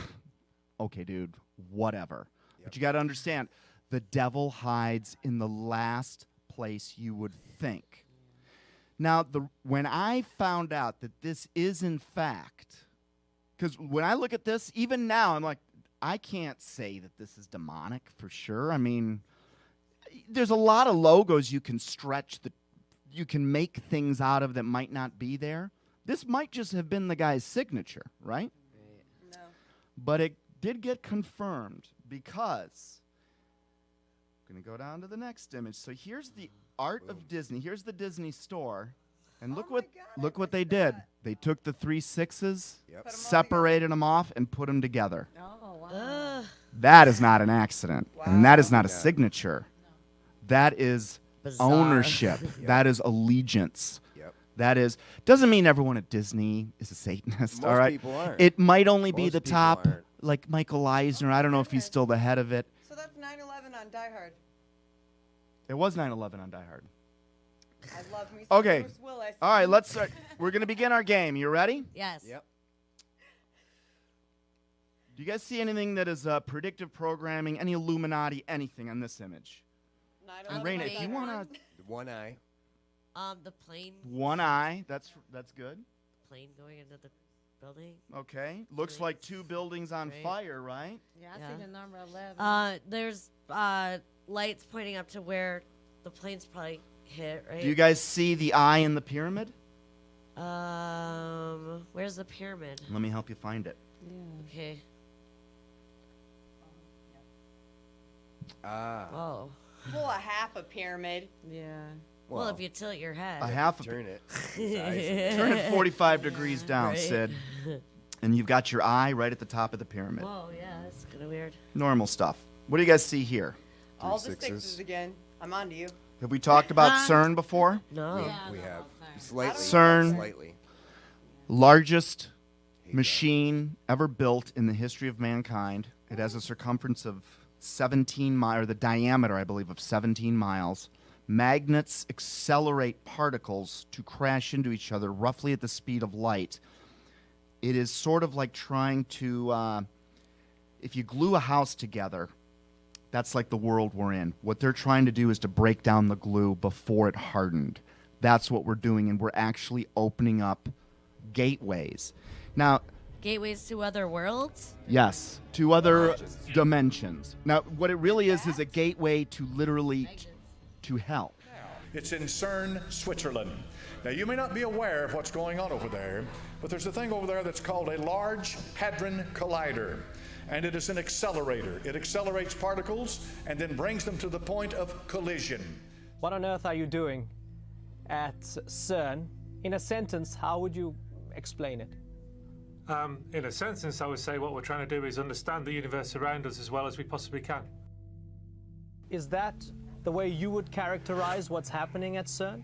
okay, dude, whatever. But you got to understand, the devil hides in the last place you would think. Now, when I found out that this is in fact, because when I look at this, even now, I'm like, I can't say that this is demonic for sure. I mean, there's a lot of logos you can stretch you can make things out of that might not be there. This might just have been the guy's signature, right? No. But it did get confirmed because I'm going to go down to the next image. So here's the art of Disney. Here's the Disney store. And look what they did. They took the 3 6s, separated them off, and put them together. Oh, wow. That is not an accident. And that is not a signature. That is Bizarre. ownership. That is allegiance. That is doesn't mean everyone at Disney is a Satanist. Most all right, people aren't. it might only be Most the people top, aren't. like Michael Eisner. I don't know if he's still the head of it. So that's 9/11 on Die Hard. It was 9/11 on Die Hard. I love me some Okay, Bruce Willis. all right. Let's start. We're gonna begin our game. You ready? Yes. Yep. Do you guys see anything that is predictive programming? Any Illuminati? Anything on this image? 9/11 Raina, on if Die you Hard. wanna, One eye. The plane. one eye. That's good. Plane going into the building. Okay. Looks like 2 buildings on Right. fire, right? Yeah, I Yeah. see the number 11. There's lights pointing up to where the plane's probably hit, right? Do you guys see the eye in the pyramid? Where's the pyramid? Let me help you find it. Okay. Ah. Whoa. Pull a half a pyramid. Yeah. Well, if you tilt your head. A half a Turn it. Turn it 45 degrees down, Right. Sid. And you've got your eye right at the top of the pyramid. Whoa, yeah, that's kind of weird. Normal stuff. What do you guys see here? All the 6s. sixes again. I'm on to you. Have we talked about CERN before? No. Yeah, We no, have. no, Slightly. CERN. Slightly. Largest machine ever built in the history of mankind. It has a circumference of 17 miles, or the diameter, I believe, of 17 miles. Magnets accelerate particles to crash into each other roughly at the speed of light. It is sort of like trying to, if you glue a house together, that's like the world we're in. What they're trying to do is to break down the glue before it hardened. That's what we're doing, and we're actually opening up gateways. Now, Gateways to other worlds? yes, to other dimensions. Now, what it really is a gateway to literally to hell. It's in CERN, Switzerland. Now, you may not be aware of what's going on over there, but there's a thing over there that's called a Large Hadron Collider, and it is an accelerator. It accelerates particles and then brings them to the point of collision. What on earth are you doing at CERN? In a sentence, how would you explain it? In a sentence, I would say what we're trying to do is understand the universe around us as well as we possibly can. Is that the way you would characterize what's happening at CERN?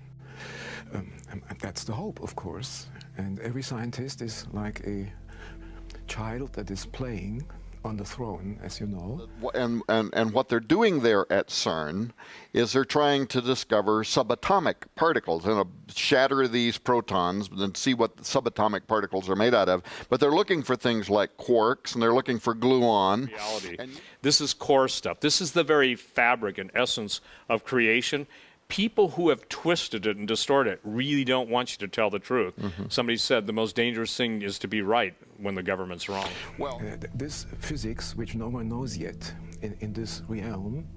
That's the hope, of course. And every scientist is like a child that is playing on the throne, as you know. And what they're doing there at CERN is they're trying to discover subatomic particles and shatter these protons and see what the subatomic particles are made out of. But they're looking for things like quarks, and they're looking for gluon. Reality. This is core stuff. This is the very fabric and essence of creation. People who have twisted it and distorted it really don't want you to tell the truth. Somebody said the most dangerous thing is to be right when the government's wrong. Well, this physics, which no one knows yet in this realm,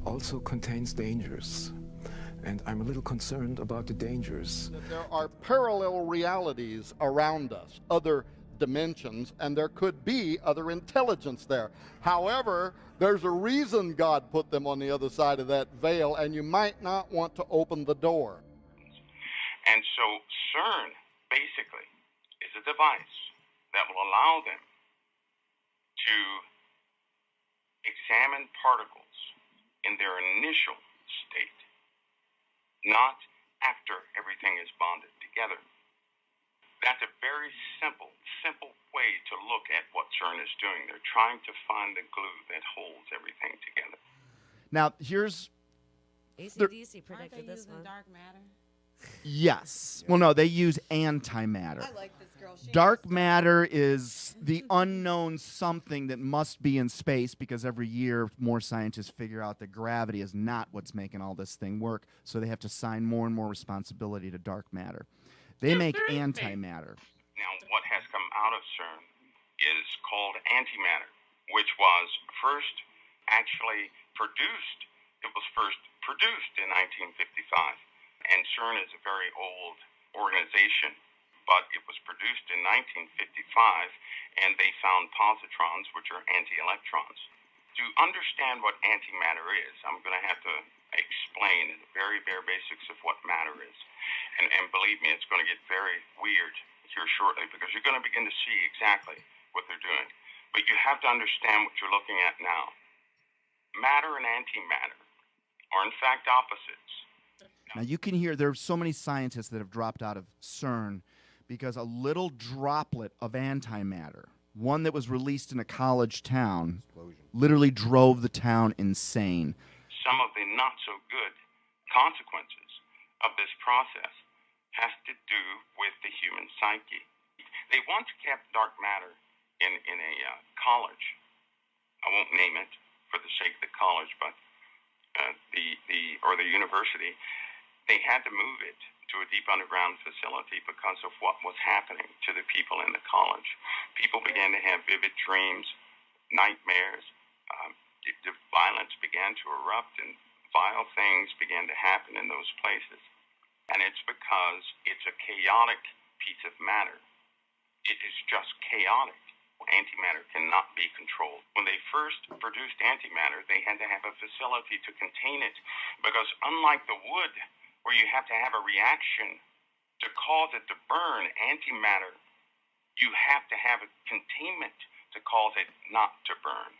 also contains dangers. And I'm a little concerned about the dangers. There are parallel realities around us, other dimensions, and there could be other intelligence there. However, there's a reason God put them on the other side of that veil, and you might not want to open the door. And so CERN basically is a device that will allow them to examine particles in their initial state, not after everything is bonded together. That's a very simple way to look at what CERN is doing. They're trying to find the glue that holds everything together. Now, here's AC/DC Aren't predicted they this using one. dark matter? yes. Well, no, they use antimatter. I like this girl. She Dark matter is the unknown something that must be in space, because every year more scientists figure out that gravity is not what's making all this thing work, so they have to assign more and more responsibility to dark matter. They make antimatter. Now, what has come out of CERN is called antimatter, which was first actually produced. It was first produced in 1955. And CERN is a very old organization. but it was produced in 1955, and they found positrons, which are anti-electrons. To understand what antimatter is, I'm going to have to explain the very bare basics of what matter is. And believe me, it's going to get very weird here shortly, because you're going to begin to see exactly what they're doing. But you have to understand what you're looking at now. Matter and antimatter are in fact opposites. Now you can hear there's so many scientists that have dropped out of CERN because a little droplet of antimatter, one that was released in a college town, literally drove the town insane. Some of the not so good consequences of this process has to do with the human psyche. They once kept dark matter in a college. I won't name it for the sake of the college, but the university. They had to move it to a deep underground facility because of what was happening to the people in the college. People began to have vivid dreams, nightmares. The violence began to erupt, and vile things began to happen in those places. And it's because it's a chaotic piece of matter. It is just chaotic. Antimatter cannot be controlled. When they first produced antimatter, they had to have a facility to contain it, because unlike the wood, where you have to have a reaction to cause it to burn, antimatter, you have to have a containment to cause it not to burn.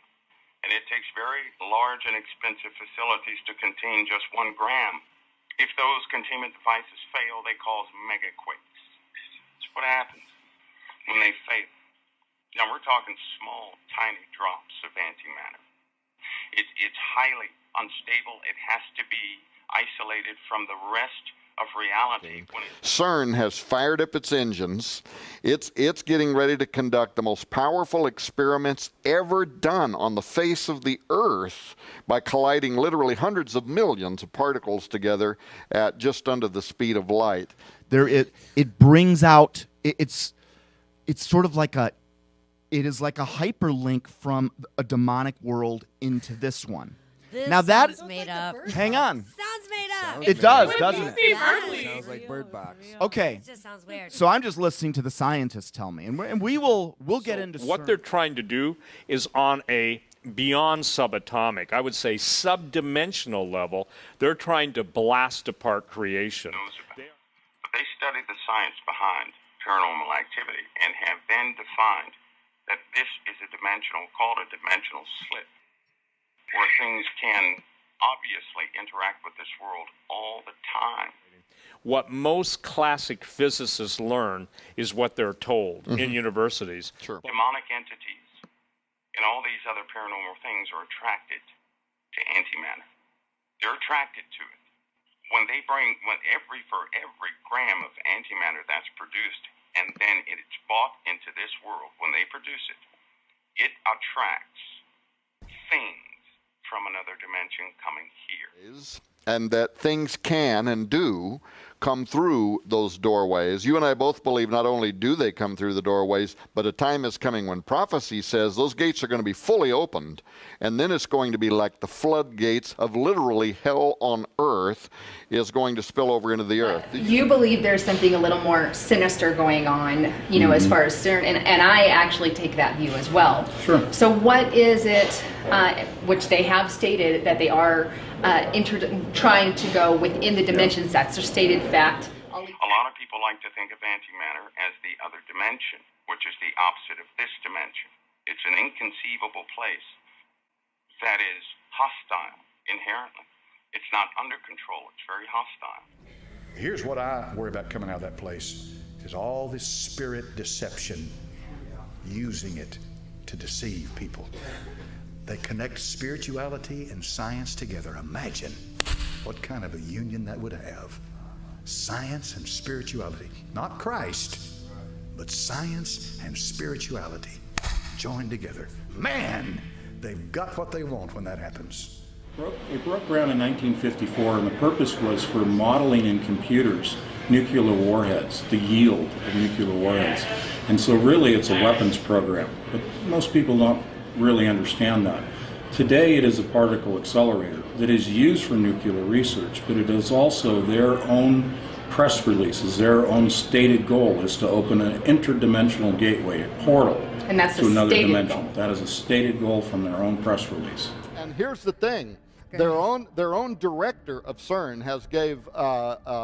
And it takes very large and expensive facilities to contain just 1 gram. If those containment devices fail, they cause megaquakes. That's what happens when they fail. Now, we're talking small, tiny drops of antimatter. It's highly unstable. It has to be isolated from the rest of reality. CERN has fired up its engines. It's getting ready to conduct the most powerful experiments ever done on the face of the Earth by colliding literally hundreds of millions of particles together at just under the speed of light. It brings out, it's sort of like it is like a hyperlink from a demonic world into this one. This now that sounds made up. Hang on. Sounds made up. It does, doesn't it? Yes. Sounds like Bird Box. Okay. It just sounds weird. So I'm just listening to the scientists tell me, and we'll get into what CERN. they're trying to do is on a beyond subatomic, I would say subdimensional level. They're trying to blast apart creation. But they studied the science behind paranormal activity and have then defined that this is called a dimensional slip, where things can obviously interact with this world all the time. What most classic physicists learn is what they're told in universities. Sure. Demonic entities and all these other paranormal things are attracted to antimatter. They're attracted to it. For every gram of antimatter that's produced, and then it's bought into this world, when they produce it, it attracts things from another dimension coming here. And that things can and do come through those doorways. You and I both believe not only do they come through the doorways, but a time is coming when prophecy says those gates are going to be fully opened, and then it's going to be like the floodgates of literally hell on earth is going to spill over into the earth. You believe there's something a little more sinister going on, as far as CERN, and I actually take that view as well. Sure. So what is it, which they have stated that they are trying to go within the dimensions, that's their stated fact. A lot of people like to think of antimatter as the other dimension, which is the opposite of this dimension. It's an inconceivable place that is hostile inherently. It's not under control. It's very hostile. Here's what I worry about coming out of that place, is all this spirit deception, using it to deceive people. They connect spirituality and science together. Imagine what kind of a union that would have. Science and spirituality. Not Christ, but science and spirituality joined together. Man, they've got what they want when that happens. It broke ground in 1954, and the purpose was for modeling in computers nuclear warheads, the yield of nuclear warheads. And so really it's a weapons program, but most people don't really understand that. Today it is a particle accelerator that is used for nuclear research, but it is also their own press releases, their own stated goal is to open an interdimensional gateway, a portal And that's to a another stated dimension. goal. That is a stated goal from their own press release. And here's the thing. Their own director of CERN has gave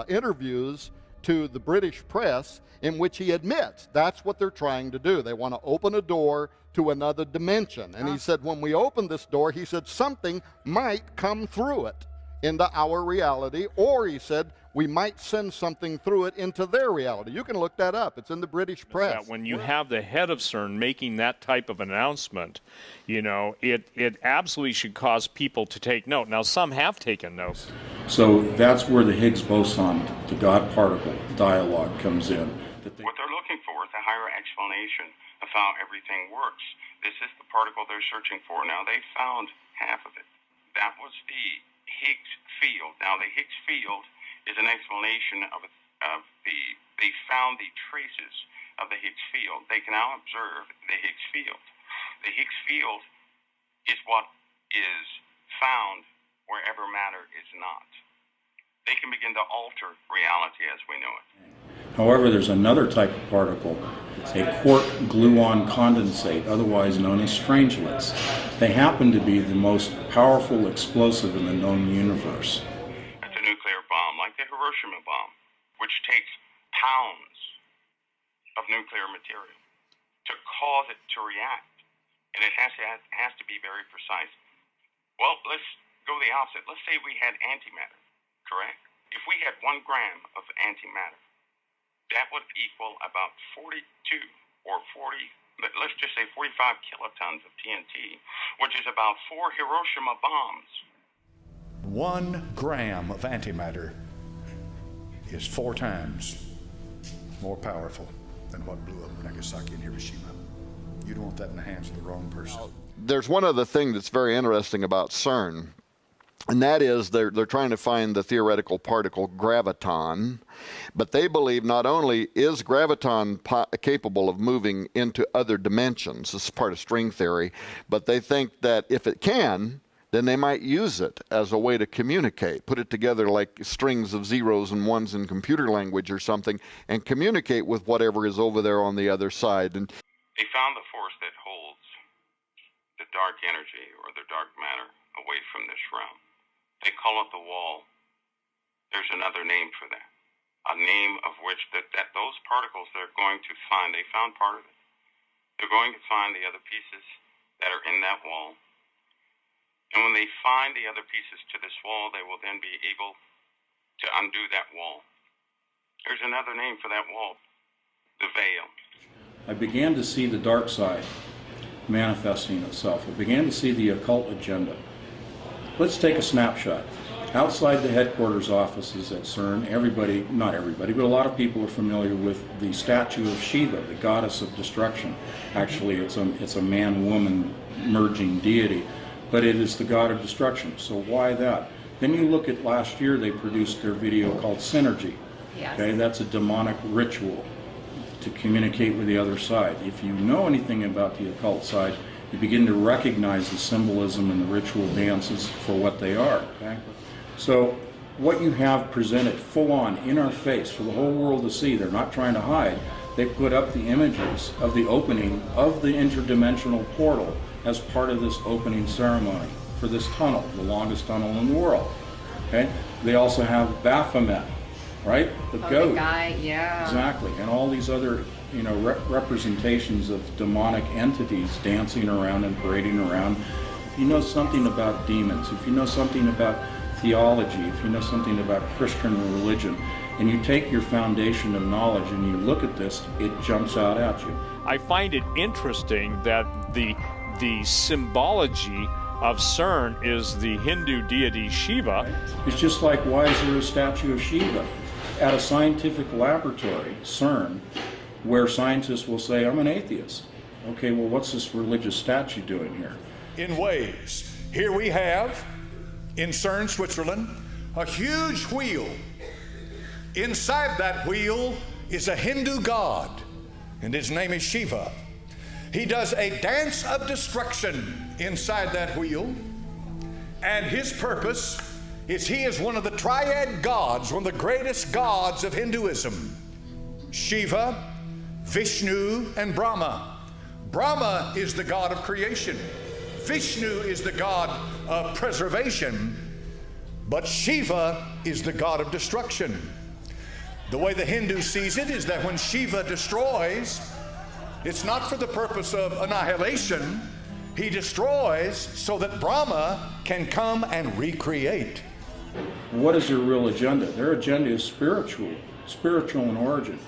interviews to the British press in which he admits that's what they're trying to do. They want to open a door to another dimension. And he said, when we open this door, he said, something might come through it into our reality, or he said, we might send something through it into their reality. You can look that up. It's in the British press. That when you have the head of CERN making that type of announcement, you know, it absolutely should cause people to take note. Now, some have taken note. So that's where the Higgs boson, the God particle dialogue comes in. What they're looking for is a higher explanation of how everything works. This is the particle they're searching for. Now, they found half of it. That was the Higgs field. Now, the Higgs field is an explanation of they found the traces of the Higgs field. They can now observe the Higgs field. The Higgs field is what is found wherever matter is not. They can begin to alter reality as we know it. However, there's another type of particle, a quark gluon condensate, otherwise known as strangelets. They happen to be the most powerful explosive in the known universe. It's a nuclear bomb, like the Hiroshima bomb, which takes pounds of nuclear material to cause it to react. And it has to be very precise. Well, let's go the opposite. Let's say we had antimatter, correct? If we had 1 gram of antimatter, that would equal about 42 or 40, let's just say 45 kilotons of TNT, which is about 4 Hiroshima bombs. 1 gram of antimatter is 4 times more powerful than what blew up Nagasaki and Hiroshima. You don't want that in the hands of the wrong person. There's one other thing that's very interesting about CERN, and that is they're trying to find the theoretical particle graviton, but they believe not only is graviton capable of moving into other dimensions, this is part of string theory, but they think that if it can, then they might use it as a way to communicate, put it together like strings of zeros and ones in computer language or something, and communicate with whatever is over there on the other side. And They found the force that holds the dark energy or the dark matter away from this realm. They call it the wall. There's another name for that, a name of which that those particles they're going to find, they found part of it. They're going to find the other pieces that are in that wall. And when they find the other pieces to this wall, they will then be able to undo that wall. There's another name for that wall, the veil. I began to see the dark side manifesting itself. I began to see the occult agenda. Let's take a snapshot. Outside the headquarters offices at CERN, everybody, not everybody, but a lot of people are familiar with the statue of Shiva, the goddess of destruction. Actually, it's a man-woman merging deity, but it is the god of destruction. So why that? Then you look at last year, they produced their video called Synergy. Yes. Okay, that's a demonic ritual to communicate with the other side. If you know anything about the occult side, you begin to recognize the symbolism and the ritual dances for what they are. Okay? So what you have presented full on in our face for the whole world to see, they're not trying to hide, they put up the images of the opening of the interdimensional portal as part of this opening ceremony for this tunnel, the longest tunnel in the world. Okay? They also have Baphomet, right? The goat. The guy, yeah. Exactly, and all these other, representations of demonic entities dancing around and parading around. If you know something about demons, if you know something about theology, if you know something about Christian religion, and you take your foundation of knowledge and you look at this, it jumps out at you. I find it interesting that the symbology of CERN is the Hindu deity Shiva. It's just like, why is there a statue of Shiva at a scientific laboratory, CERN, where scientists will say, I'm an atheist. Okay, well, what's this religious statue doing here? In ways. Here we have, in CERN, Switzerland, a huge wheel. Inside that wheel is a Hindu god, and his name is Shiva. He does a dance of destruction inside that wheel, and his purpose is he is one of the triad gods, one of the greatest gods of Hinduism. Shiva, Vishnu, and Brahma. Brahma is the god of creation. Vishnu is the god of preservation. But Shiva is the god of destruction. The way the Hindu sees it is that when Shiva destroys, it's not for the purpose of annihilation. He destroys so that Brahma can come and recreate. What is their real agenda? Their agenda is spiritual in origin.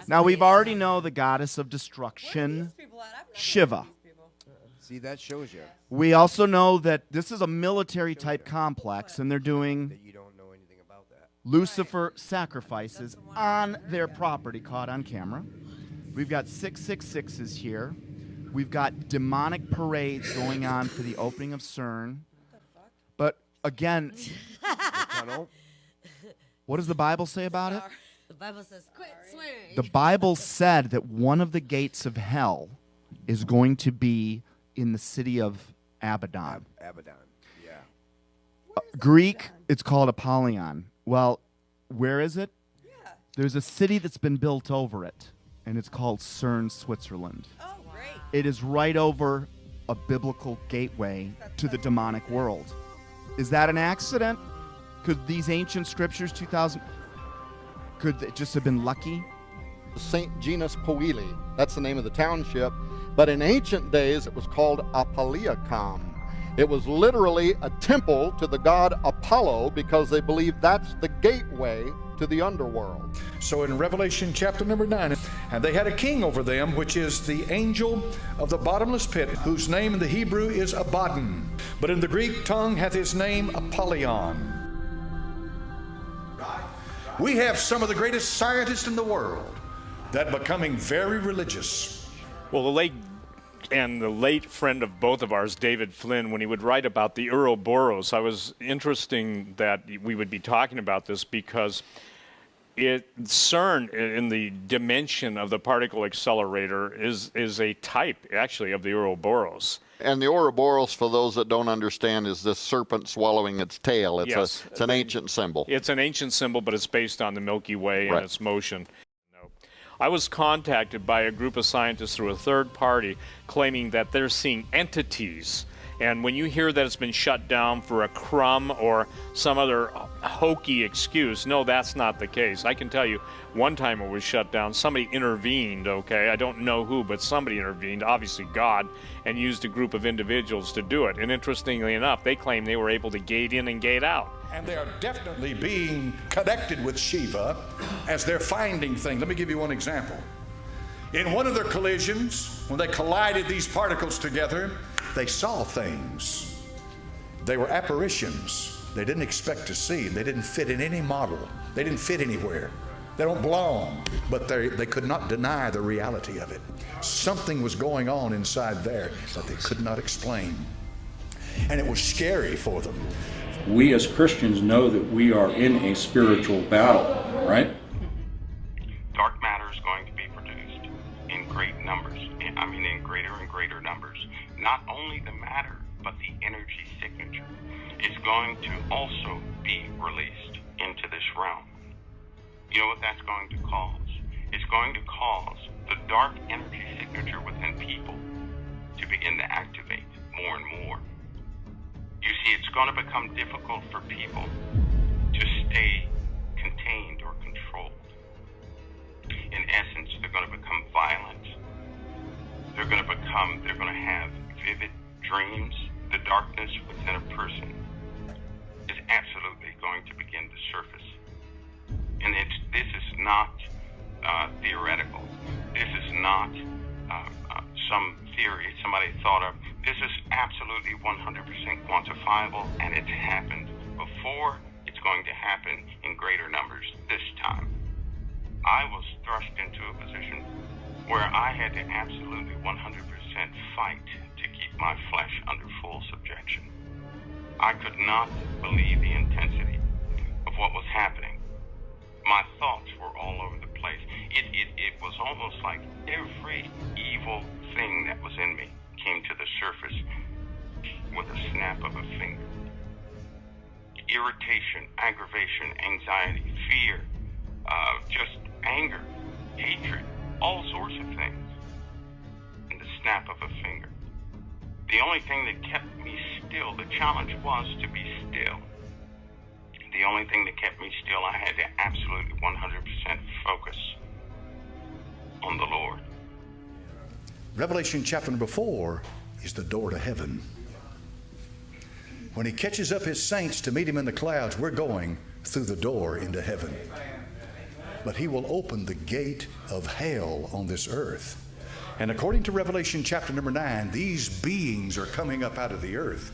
Now, we've already know the goddess of destruction, Shiva. See, that shows you. We also know that this is a military-type complex, and they're doing That you don't know anything about that. Lucifer sacrifices on their property, caught on camera. We've got 666s here. We've got demonic parades going on for the opening of CERN. But again, what does the Bible say about it? The Bible says, quit swearing. The Bible said that one of the gates of hell is going to be in the city of Abaddon. Abaddon, yeah. Greek, it's called Apollyon. Well, where is it? Yeah. There's a city that's been built over it, and it's called CERN, Switzerland. Oh, great. It is right over a biblical gateway to the demonic world. Is that an accident? Could these ancient scriptures, 2,000, could they just have been lucky? St. Genus Poeli, that's the name of the township, but in ancient days it was called Apolliacum. It was literally a temple to the god Apollo because they believed that's the gateway to the underworld. So in Revelation chapter number 9, and they had a king over them, which is the angel of the bottomless pit, whose name in the Hebrew is Abaddon, but in the Greek tongue hath his name Apollyon. We have some of the greatest scientists in the world that are becoming very religious. Well, the late friend of both of ours, David Flynn, when he would write about the Ouroboros, I was interesting that we would be talking about this because CERN in the dimension of the particle accelerator is a type, actually, of the Ouroboros. And the Ouroboros, for those that don't understand, is this serpent swallowing its tail. It's an ancient symbol. It's an ancient symbol, but it's based on the Milky Way and its motion. I was contacted by a group of scientists through a third party claiming that they're seeing entities. And when you hear that it's been shut down for a crumb or some other hokey excuse, no, that's not the case. I can tell you, one time it was shut down, somebody intervened, okay? I don't know who, but somebody intervened, obviously God, and used a group of individuals to do it. And interestingly enough, they claim they were able to gate in and gate out. And they are definitely being connected with Shiva as they're finding things. Let me give you one example. In one of their collisions, when they collided these particles together, they saw things. They were apparitions they didn't expect to see. They didn't fit in any model. They didn't fit anywhere. They don't belong, but they could not deny the reality of it. Something was going on inside there that they could not explain. And it was scary for them. We as Christians know that we are in a spiritual battle, right? Dark matter is going to be produced in great numbers. In greater and greater numbers. Not only the matter, but the energy signature is going to also be released into this realm. You know what that's going to cause? It's going to cause the dark energy signature within people to begin to activate more and more. You see, it's going to become difficult for people to stay contained or controlled. In essence, they're going to become violent. They're going to have vivid dreams. The darkness within a person is absolutely going to begin to surface. And this is not theoretical. This is not some theory somebody thought of. This is absolutely 100% quantifiable, and it's happened before. It's going to happen in greater numbers this time. I was thrust into a position where I had to absolutely 100% fight to keep my flesh under full subjection. I could not believe the intensity of what was happening. My thoughts were all over the place. It was almost like every evil thing that was in me came to the surface with a snap of a finger. irritation, aggravation, anxiety, fear, just anger, hatred, all sorts of things in the snap of a finger. The only thing that kept me still, the challenge was to be still. The only thing that kept me still, I had to absolutely 100% focus on the Lord. Revelation chapter number 4 is the door to heaven. When he catches up his saints to meet him in the clouds, we're going through the door into heaven. But he will open the gate of hell on this earth. And according to Revelation chapter number 9, these beings are coming up out of the earth.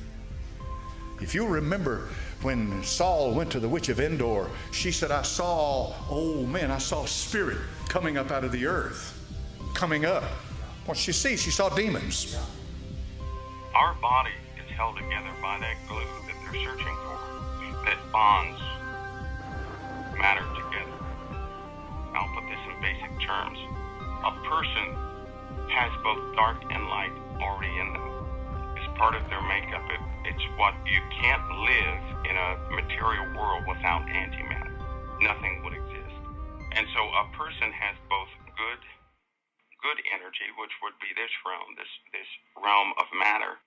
If you remember when Saul went to the witch of Endor, she said, I saw spirit coming up out of the earth, coming up. What did she see? She saw demons. Our body is held together by that glue that they're searching for, that bonds matter together. I'll put this in basic terms. A person has both dark and light already in them. It's part of their makeup. It's what you can't live in a material world without antimatter. Nothing would exist. And so a person has both good energy, which would be this realm, this realm of matter,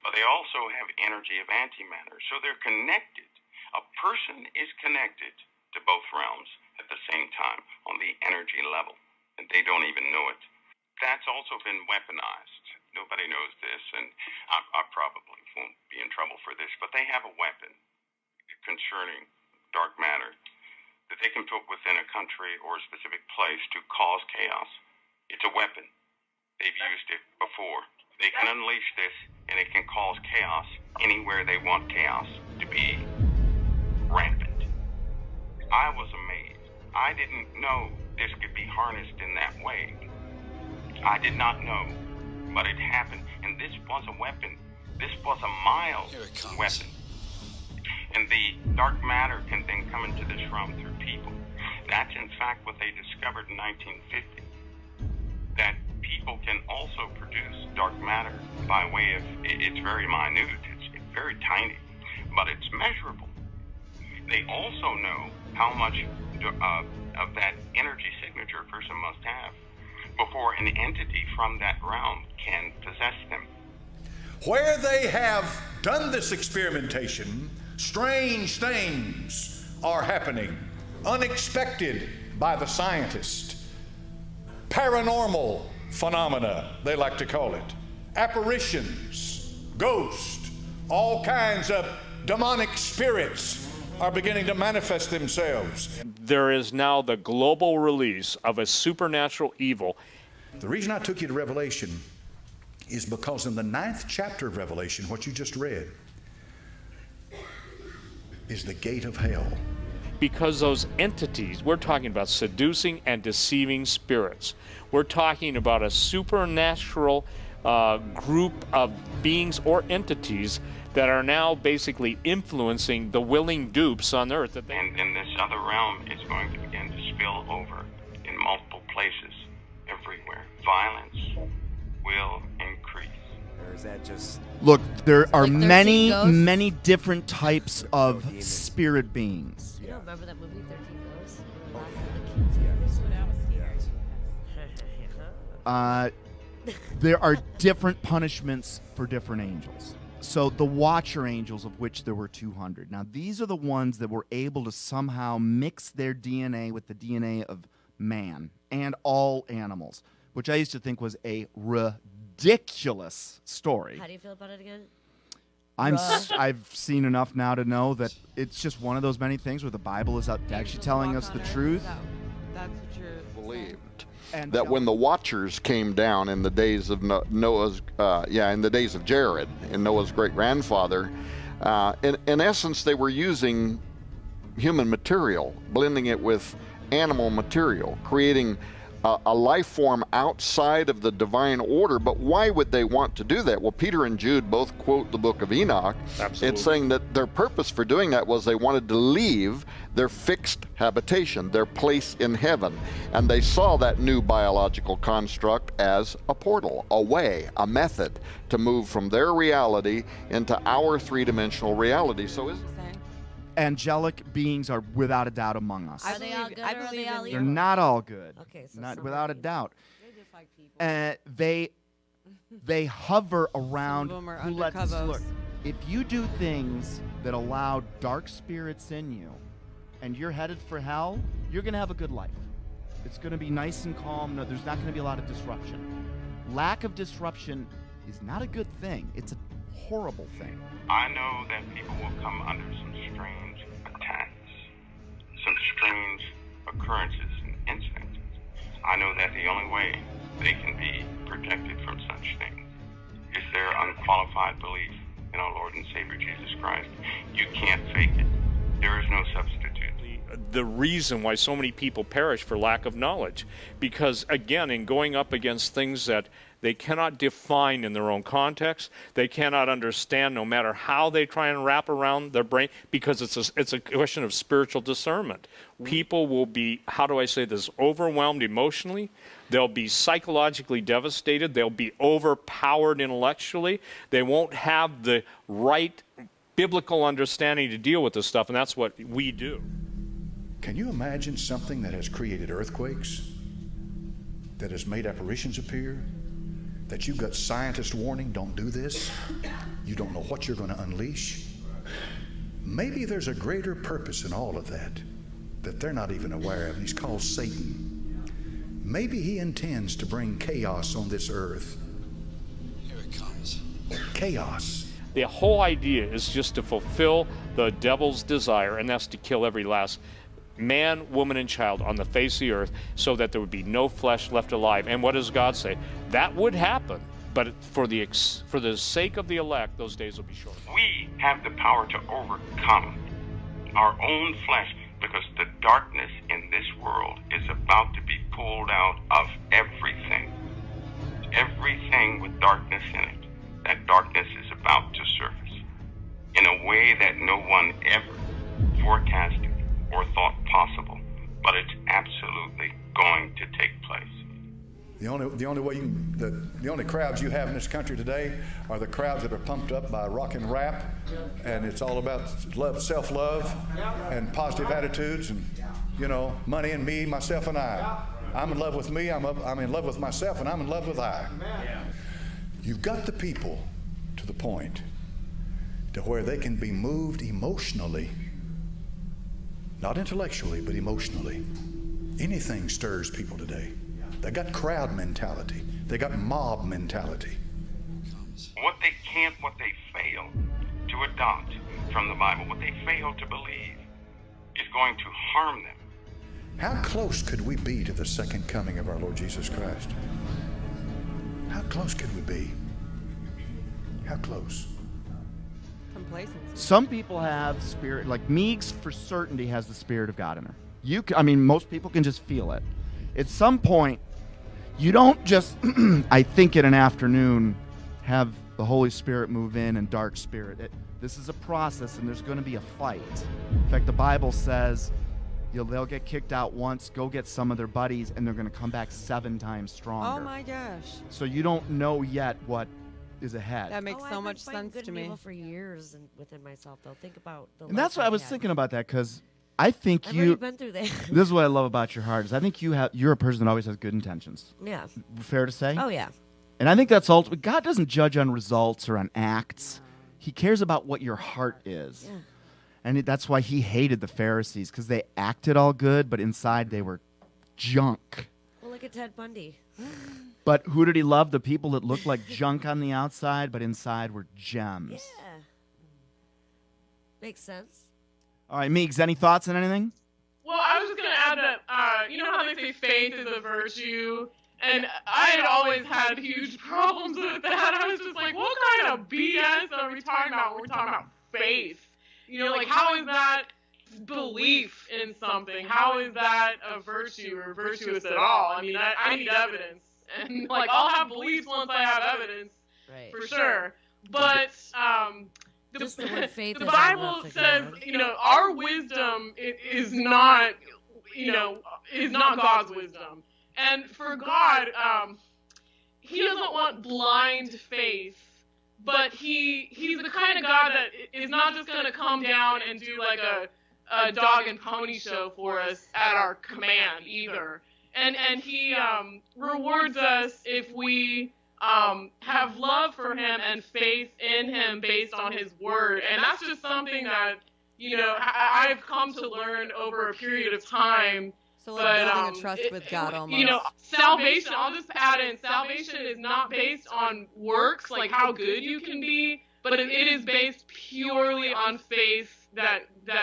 but they also have energy of antimatter. So they're connected. A person is connected to both realms at the same time on the energy level, and they don't even know it. That's also been weaponized. Nobody knows this, and I probably won't be in trouble for this, but they have a weapon concerning dark matter that they can put within a country or a specific place to cause chaos. It's a weapon. They've used it before. They can unleash this, and it can cause chaos anywhere they want chaos to be rampant. I was amazed. I didn't know this could be harnessed in that way. I did not know, but it happened, and this was a weapon. This was a mild weapon. And the dark matter can then come into this realm through people. That's in fact what they discovered in 1950. That people can also produce dark matter by way of, it's very minute, it's very tiny, but it's measurable. They also know how much of that energy signature a person must have before an entity from that realm can possess them. Where they have done this experimentation, strange things are happening, unexpected by the scientist. Paranormal phenomena, they like to call it. Apparitions, ghosts, all kinds of demonic spirits are beginning to manifest themselves. There is now the global release of a supernatural evil. The reason I took you to Revelation is because in the 9th chapter of Revelation, what you just read, is the gate of hell. Because those entities, we're talking about seducing and deceiving spirits. We're talking about a supernatural group of beings or entities that are now basically influencing the willing dupes on earth. And in this other realm, it's going to begin to spill over in multiple places, everywhere. Violence will increase. Or is that just... Look, there are Like 13 many, ghosts? many different types of spirit beings. You don't remember that movie, 13 Ghosts? There are different punishments for different angels. So the Watcher angels, of which there were 200. Now, these are the ones that were able to somehow mix their DNA with the DNA of man and all animals, which I used to think was a ridiculous story. How do you feel about it again? I've seen enough now to know that it's just one of those many things where the Bible is actually telling us the truth. That's what you're Believed and that when the Watchers came down in the days of Noah's, in the days of Jared, and Noah's great grandfather, in essence they were using human material, blending it with animal material, creating a life form outside of the divine order. But why would they want to do that? Well, Peter and Jude both quote the book of Enoch. Absolutely. It's saying that their purpose for doing that was they wanted to leave their fixed habitation, their place in heaven. And they saw that new biological construct as a portal, a way, a method to move from their reality into our three-dimensional reality. So angelic beings are without a doubt among us. Are they all good or are they all They're evil? not all good. Okay, so not some without are a evil. doubt. They hover around Some of 'em are who lets us undercovers. look. If you do things that allow dark spirits in you, and you're headed for hell, you're gonna have a good life. It's gonna be nice and calm. No, there's not gonna be a lot of disruption. Lack of disruption is not a good thing. It's a horrible thing. I know that people will come under some strange attacks, some strange occurrences and incidents. I know that the only way they can be protected from such things is their unqualified belief in our Lord and Savior Jesus Christ. You can't fake it. There is no substitute. The reason why so many people perish for lack of knowledge, because again, in going up against things that they cannot define in their own context, they cannot understand no matter how they try and wrap around their brain, because it's a question of spiritual discernment. People will be, how do I say this, overwhelmed emotionally. They'll be psychologically devastated. They'll be overpowered intellectually. They won't have the right biblical understanding to deal with this stuff, and that's what we do. Can you imagine something that has created earthquakes, that has made apparitions appear, that you've got scientists warning, don't do this, you don't know what you're going to unleash? Maybe there's a greater purpose in all of that they're not even aware of, and he's called Satan. Maybe he intends to bring chaos on this earth. Here it comes. Chaos. The whole idea is just to fulfill the devil's desire, and that's to kill every last man, woman, and child on the face of the earth, so that there would be no flesh left alive. And what does God say? That would happen, but for the sake of the elect, those days will be short. We have the power to overcome our own flesh, because the darkness in this world is about to be pulled out of everything. Everything with darkness in it. That darkness is about to surface in a way that no one ever forecasted or thought possible, but it's absolutely going to take place. The only way the only crowds you have in this country today are the crowds that are pumped up by rock and rap, and it's all about love, self-love, and positive attitudes, and money and me, myself and I. I'm in love with me. I'm in love with myself, and I'm in love with I. You've got the people to the point to where they can be moved emotionally, not intellectually, but emotionally. Anything stirs people today. They got crowd mentality. They got mob mentality. What they fail to adopt from the Bible, what they fail to believe, is going to harm them. How close could we be to the second coming of our Lord Jesus Christ? How close could we be? How close? Complacency. Some people have spirit, like Meigs for certainty has the Spirit of God in her. Most people can just feel it. At some point, you don't just, I think in an afternoon, have the Holy Spirit move in and dark spirit. This is a process, and there's going to be a fight. In fact, the Bible says they'll get kicked out once, go get some of their buddies, and they're going to come back 7 times stronger. Oh my gosh. So you don't know yet what is ahead. That makes so much sense good to and me. evil for years and within myself. They'll think about the. And that's life what I I've was had. thinking about that, because I think I've already been through that. This is what I love about your heart, is I think you're a person that always has good intentions. Yeah. Fair to say? Oh, yeah. And I think that's ultimately, God doesn't judge on results or on acts. He cares about what your heart is. Yeah. And that's why he hated the Pharisees, because they acted all good, but inside they were junk. Well, look at Ted Bundy. But who did he love? The people that looked like junk on the outside, but inside were gems. Yeah. Makes sense. All right, Meeks, any thoughts on anything? Well, I was just going to add that, you know how they say faith is a virtue? And I had always had huge problems with that. I was just like, what kind of BS are we talking about when we're talking about faith? How is that belief in something? How is that a virtue or virtuous at all? I mean, I need evidence. And, I'll have beliefs once I have evidence, right, for sure. But the Bible says, our wisdom is not, is not God's wisdom. And for God, he doesn't want blind faith, but he's the kind of God that is not just going to come down and do like a dog and pony show for us at our command either. And he rewards us if we have love for him and faith in him based on his word. And that's just something that, you know, I've come to learn over a period of time. So like building a trust with God almost. You know, salvation, I'll just add in, salvation is not based on works, like how good you can be, but it is based purely on faith that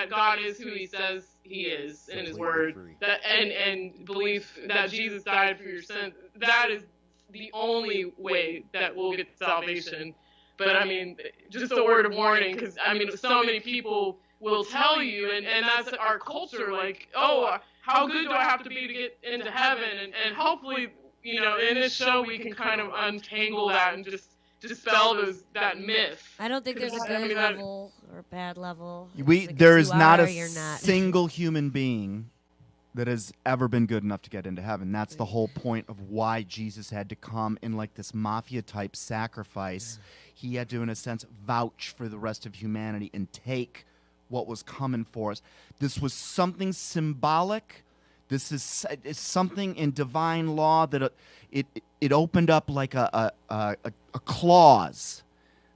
God is who he says he is in his word, that and belief that Jesus died for your sins. That is the only way that we'll get salvation. But I mean, just a word of warning, because I mean, so many people will tell you, and that's our culture, like, oh, how good do I have to be to get into heaven? And hopefully, you know, in this show we can kind of untangle that and just dispel that myth. I don't think there's a good level or a bad level. There is not a you're not. single human being that has ever been good enough to get into heaven. That's the whole point of why Jesus had to come in like this mafia-type sacrifice. He had to, in a sense, vouch for the rest of humanity and take what was coming for us. This was something symbolic. This is something in divine law that it opened up like a clause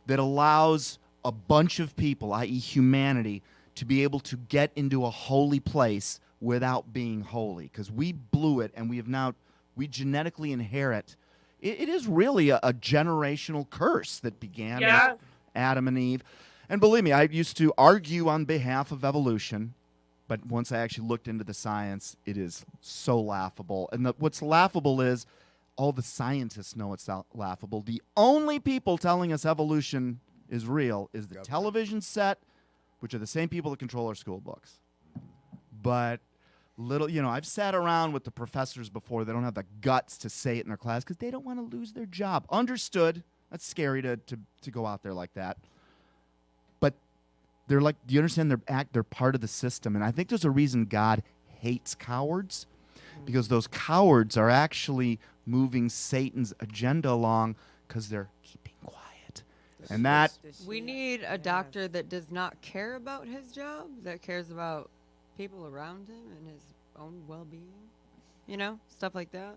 that allows a bunch of people, i.e. humanity, to be able to get into a holy place without being holy. Because we blew it, and we genetically inherit. It is really a generational curse that began with Adam and Eve. And believe me, I used to argue on behalf of evolution, but once I actually looked into the science, it is so laughable. And what's laughable is all the scientists know it's laughable. The only people telling us evolution is real is the television set, which are the same people that control our school books. But I've sat around with the professors before. They don't have the guts to say it in their class because they don't want to lose their job. Understood. That's scary to go out there like that. But they're like, do you understand? They're part of the system. And I think there's a reason God hates cowards, because those cowards are actually moving Satan's agenda along because they're keeping quiet. And that we need a doctor that does not care about his job, that cares about people around him and his own well-being, stuff like that.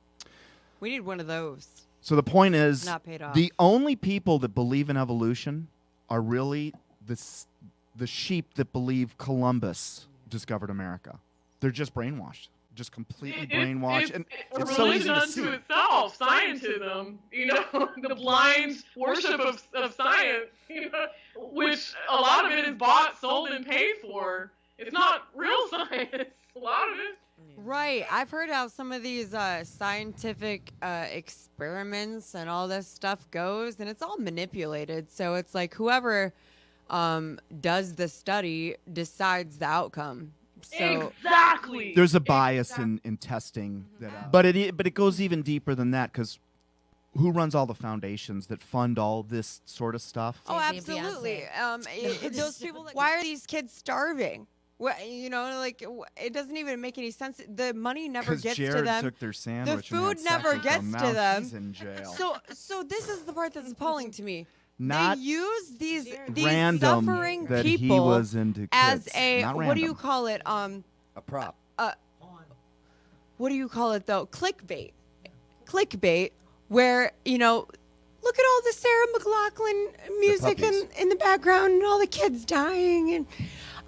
We need one of those. So the point is, not paid off. The only people that believe in evolution are really the sheep that believe Columbus discovered America. They're just brainwashed, just completely brainwashed. And it's so easy to see. Unto itself, scientism, the blind worship of science, which a lot of it is bought, sold, and paid for. It's not real science. A lot of it. Right. I've heard how some of these scientific experiments and all this stuff goes, and it's all manipulated. So it's like whoever does the study decides the outcome. So exactly. There's a bias in testing, but it goes even deeper than that, because who runs all the foundations that fund all this sort of stuff? Oh, absolutely. Those people. Why are these kids starving? Well, it doesn't even make any sense. The money never gets Jared to them. Took their sandwich. The food never gets to them. He's in jail. So this is the part that's appalling to me. Not they use these random suffering that people he was into kids. as a Not what do you random. call it? A prop. What do you call it though? Clickbait. Clickbait. Where look at all the Sarah McLachlan music in the background and all the kids dying, and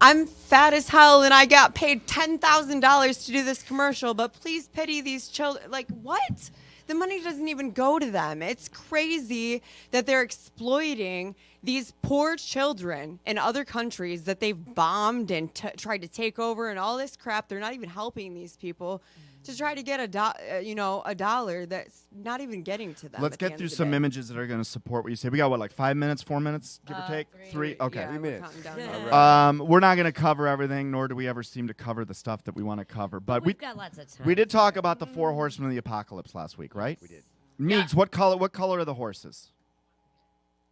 I'm fat as hell and I got paid $10,000 to do this commercial, but please pity these children. Like, what? The money doesn't even go to them. It's crazy that they're exploiting these poor children in other countries that they've bombed and tried to take over and all this crap. They're not even helping these people to try to get a dollar that's not even getting to them. Let's get through some images that are going to support what you say. We got, like 5 minutes, 4 minutes, give or take? Three? Okay. Yeah, 3 minutes. We're not going to cover everything, nor do we ever seem to cover the stuff that we want to cover. But we've got lots of time. We did talk about the 4 horsemen of the apocalypse last week, right? We did. Meeks, what color are the horses?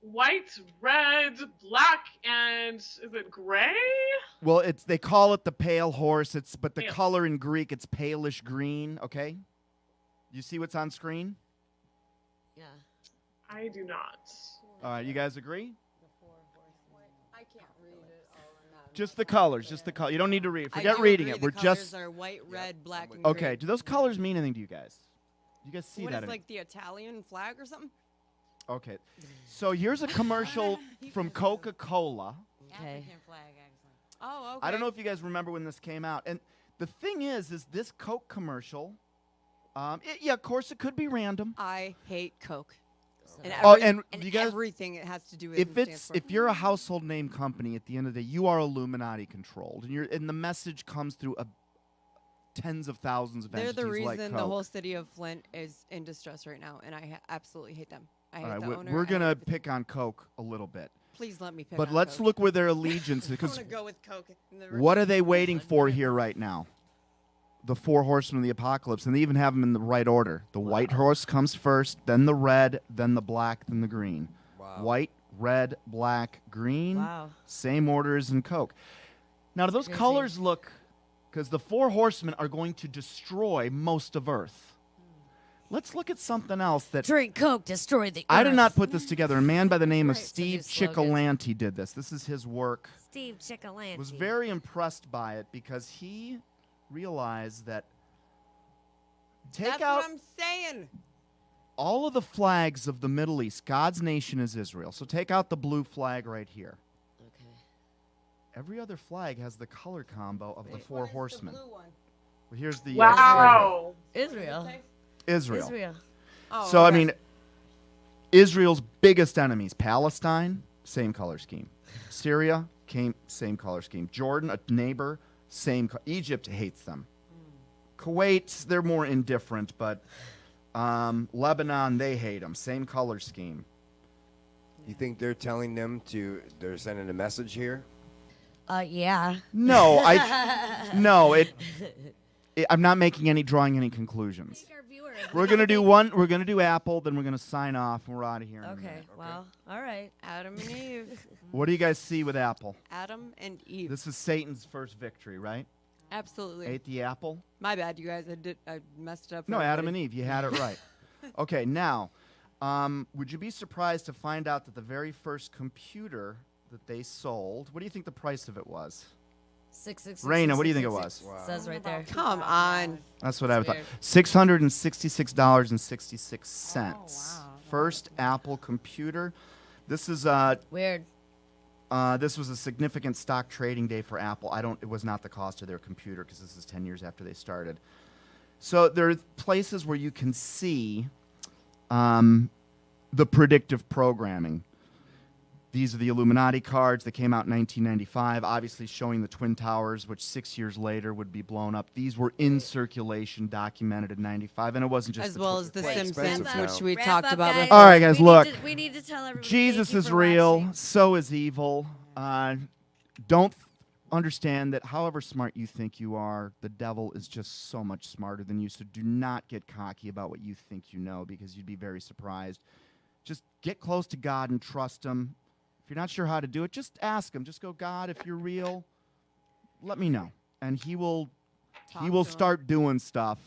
White, red, black, and is it gray? Well, they call it the pale horse. But the color in Greek, it's palish green. Okay, you see what's on screen? Yeah. I do not. All right, you guys agree? I Just the colors. Just the color. You don't need to read. I Forget do reading agree it. the We're colors just are white, red, black, and okay. green. Do those colors mean anything to you guys? You guys see What that? is like the Italian flag or something? Okay. So here's a commercial from Coca-Cola. Okay. Oh, okay. I don't know if you guys remember when this came out. And the thing is this Coke commercial, yeah, of course it could be random. I hate Coke. And, And and you guys, everything it has to do with if you're a household name company, at the end of the day, you are Illuminati controlled, and the message comes through tens of thousands of they're entities the reason like the Coke. whole city of Flint is in distress right now, and I absolutely hate them. I hate All right, the owner. we're I hate gonna everything. pick on Coke a little bit. Please let me pick But on let's Coke. look where their allegiance is, I because want to go with Coke. in the what are they rest- waiting for here right now? The 4 horsemen of the apocalypse, and they even have them in the right order. The white horse comes first, then the red, then the black, then the green. Wow. White, red, black, green. Wow. Same order as in Coke. Now, do those Crazy. colors look... Because the 4 horsemen are going to destroy most of Earth. Let's look at something else that... Drink Coke, destroy the I did earth. not put this together. A man by the name of Right, it's a Steve new slogan. Cicciolanti did this. This is his work. Steve Cicciolanti. Was very impressed by it because he realized that That's out what I'm saying. all of the flags of the Middle East. God's nation is Israel. So take out the blue flag right here. Okay. Every other flag has the color combo of the 4 What is horsemen. The blue one? Well, here's the Wow. Israel. Israel. Israel. Oh, So I okay. mean, Israel's biggest enemies: Palestine, same color scheme; Syria, same color scheme; Jordan, a neighbor, same. Egypt hates them. Kuwait, they're more indifferent, but Lebanon, they hate them. Same color scheme. You think they're telling them they're sending a message here? Yeah. No, I'm not drawing any conclusions. Our viewers. We're gonna do one. We're gonna do Apple, then we're gonna sign off, and we're out of here. in a Okay. minute. Well, all right. Adam and Eve. What do you guys see with Apple? Adam and Eve. This is Satan's first victory, right? Absolutely. Ate the apple. My bad, you guys. I messed it up. for No, Adam and everybody. Eve. You had it right. Okay, now, would you be surprised to find out that the very first computer that they sold, what do you think the price of it was? 666. Raina, what do you think it was? Says right there. Come on. That's what I thought. weird. $666.66. First Apple computer. This is Weird. this was a significant stock trading day for Apple. It was not the cost of their computer because this is 10 years after they started. So there are places where you can see the predictive programming. These are the Illuminati cards that came out in 1995, obviously showing the Twin Towers, which 6 years later would be blown up. These were in circulation, documented in 95, and it wasn't just As well as The Quite Simpsons, expensive which now. we Wrap talked up, about guys. before. All right, guys, We look. we need to tell everybody. Jesus thank you is for real, watching. so is evil. Don't understand that however smart you think you are, the devil is just so much smarter than you. So do not get cocky about what you think you know, because you'd be very surprised. Just get close to God and trust him. If you're not sure how to do it, just ask him. Just go, God, if you're real, let me know. And he will start doing stuff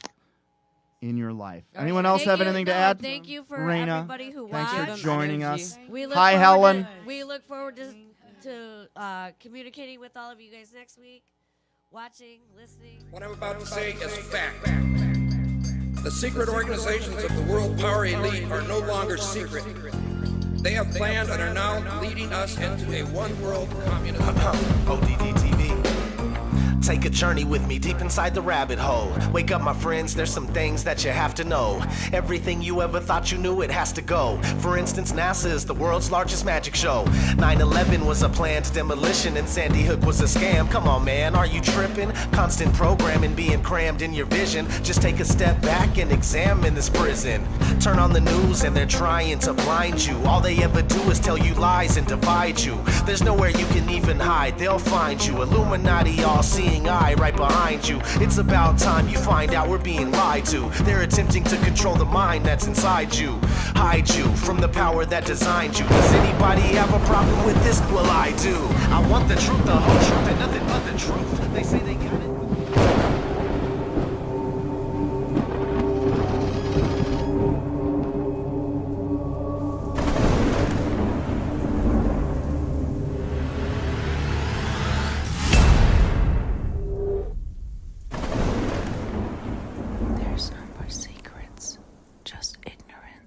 in your life. All Anyone right, else thank have you. anything to No, add? Thank you for Raina, everybody who thanks watched. for joining Energy. us. We look Hi, forward Helen. we look forward to communicating with all of you guys next week, watching, listening. What I'm about to say is fact. The secret organizations of the world power elite are no longer secret. They have planned and are now leading us into a one-world communism. ODD TV. Take a journey with me deep inside the rabbit hole. Wake up, my friends, there's some things that you have to know. Everything you ever thought you knew, it has to go. For instance, NASA is the world's largest magic show. 9/11 was a planned demolition and Sandy Hook was a scam. Come on, man, are you tripping? Constant programming being crammed in your vision. Just take a step back and examine this prison. Turn on the news and they're trying to blind you. All they ever do is tell you lies and divide you. There's nowhere you can even hide, they'll find you. Illuminati all-seeing eye right behind you. It's about time you find out we're being lied to. They're attempting to control the mind that's inside you. Hide you from the power that designed you. Does anybody have a problem with this? Well, I do. I want the truth, the whole truth, and nothing but the truth. They say they got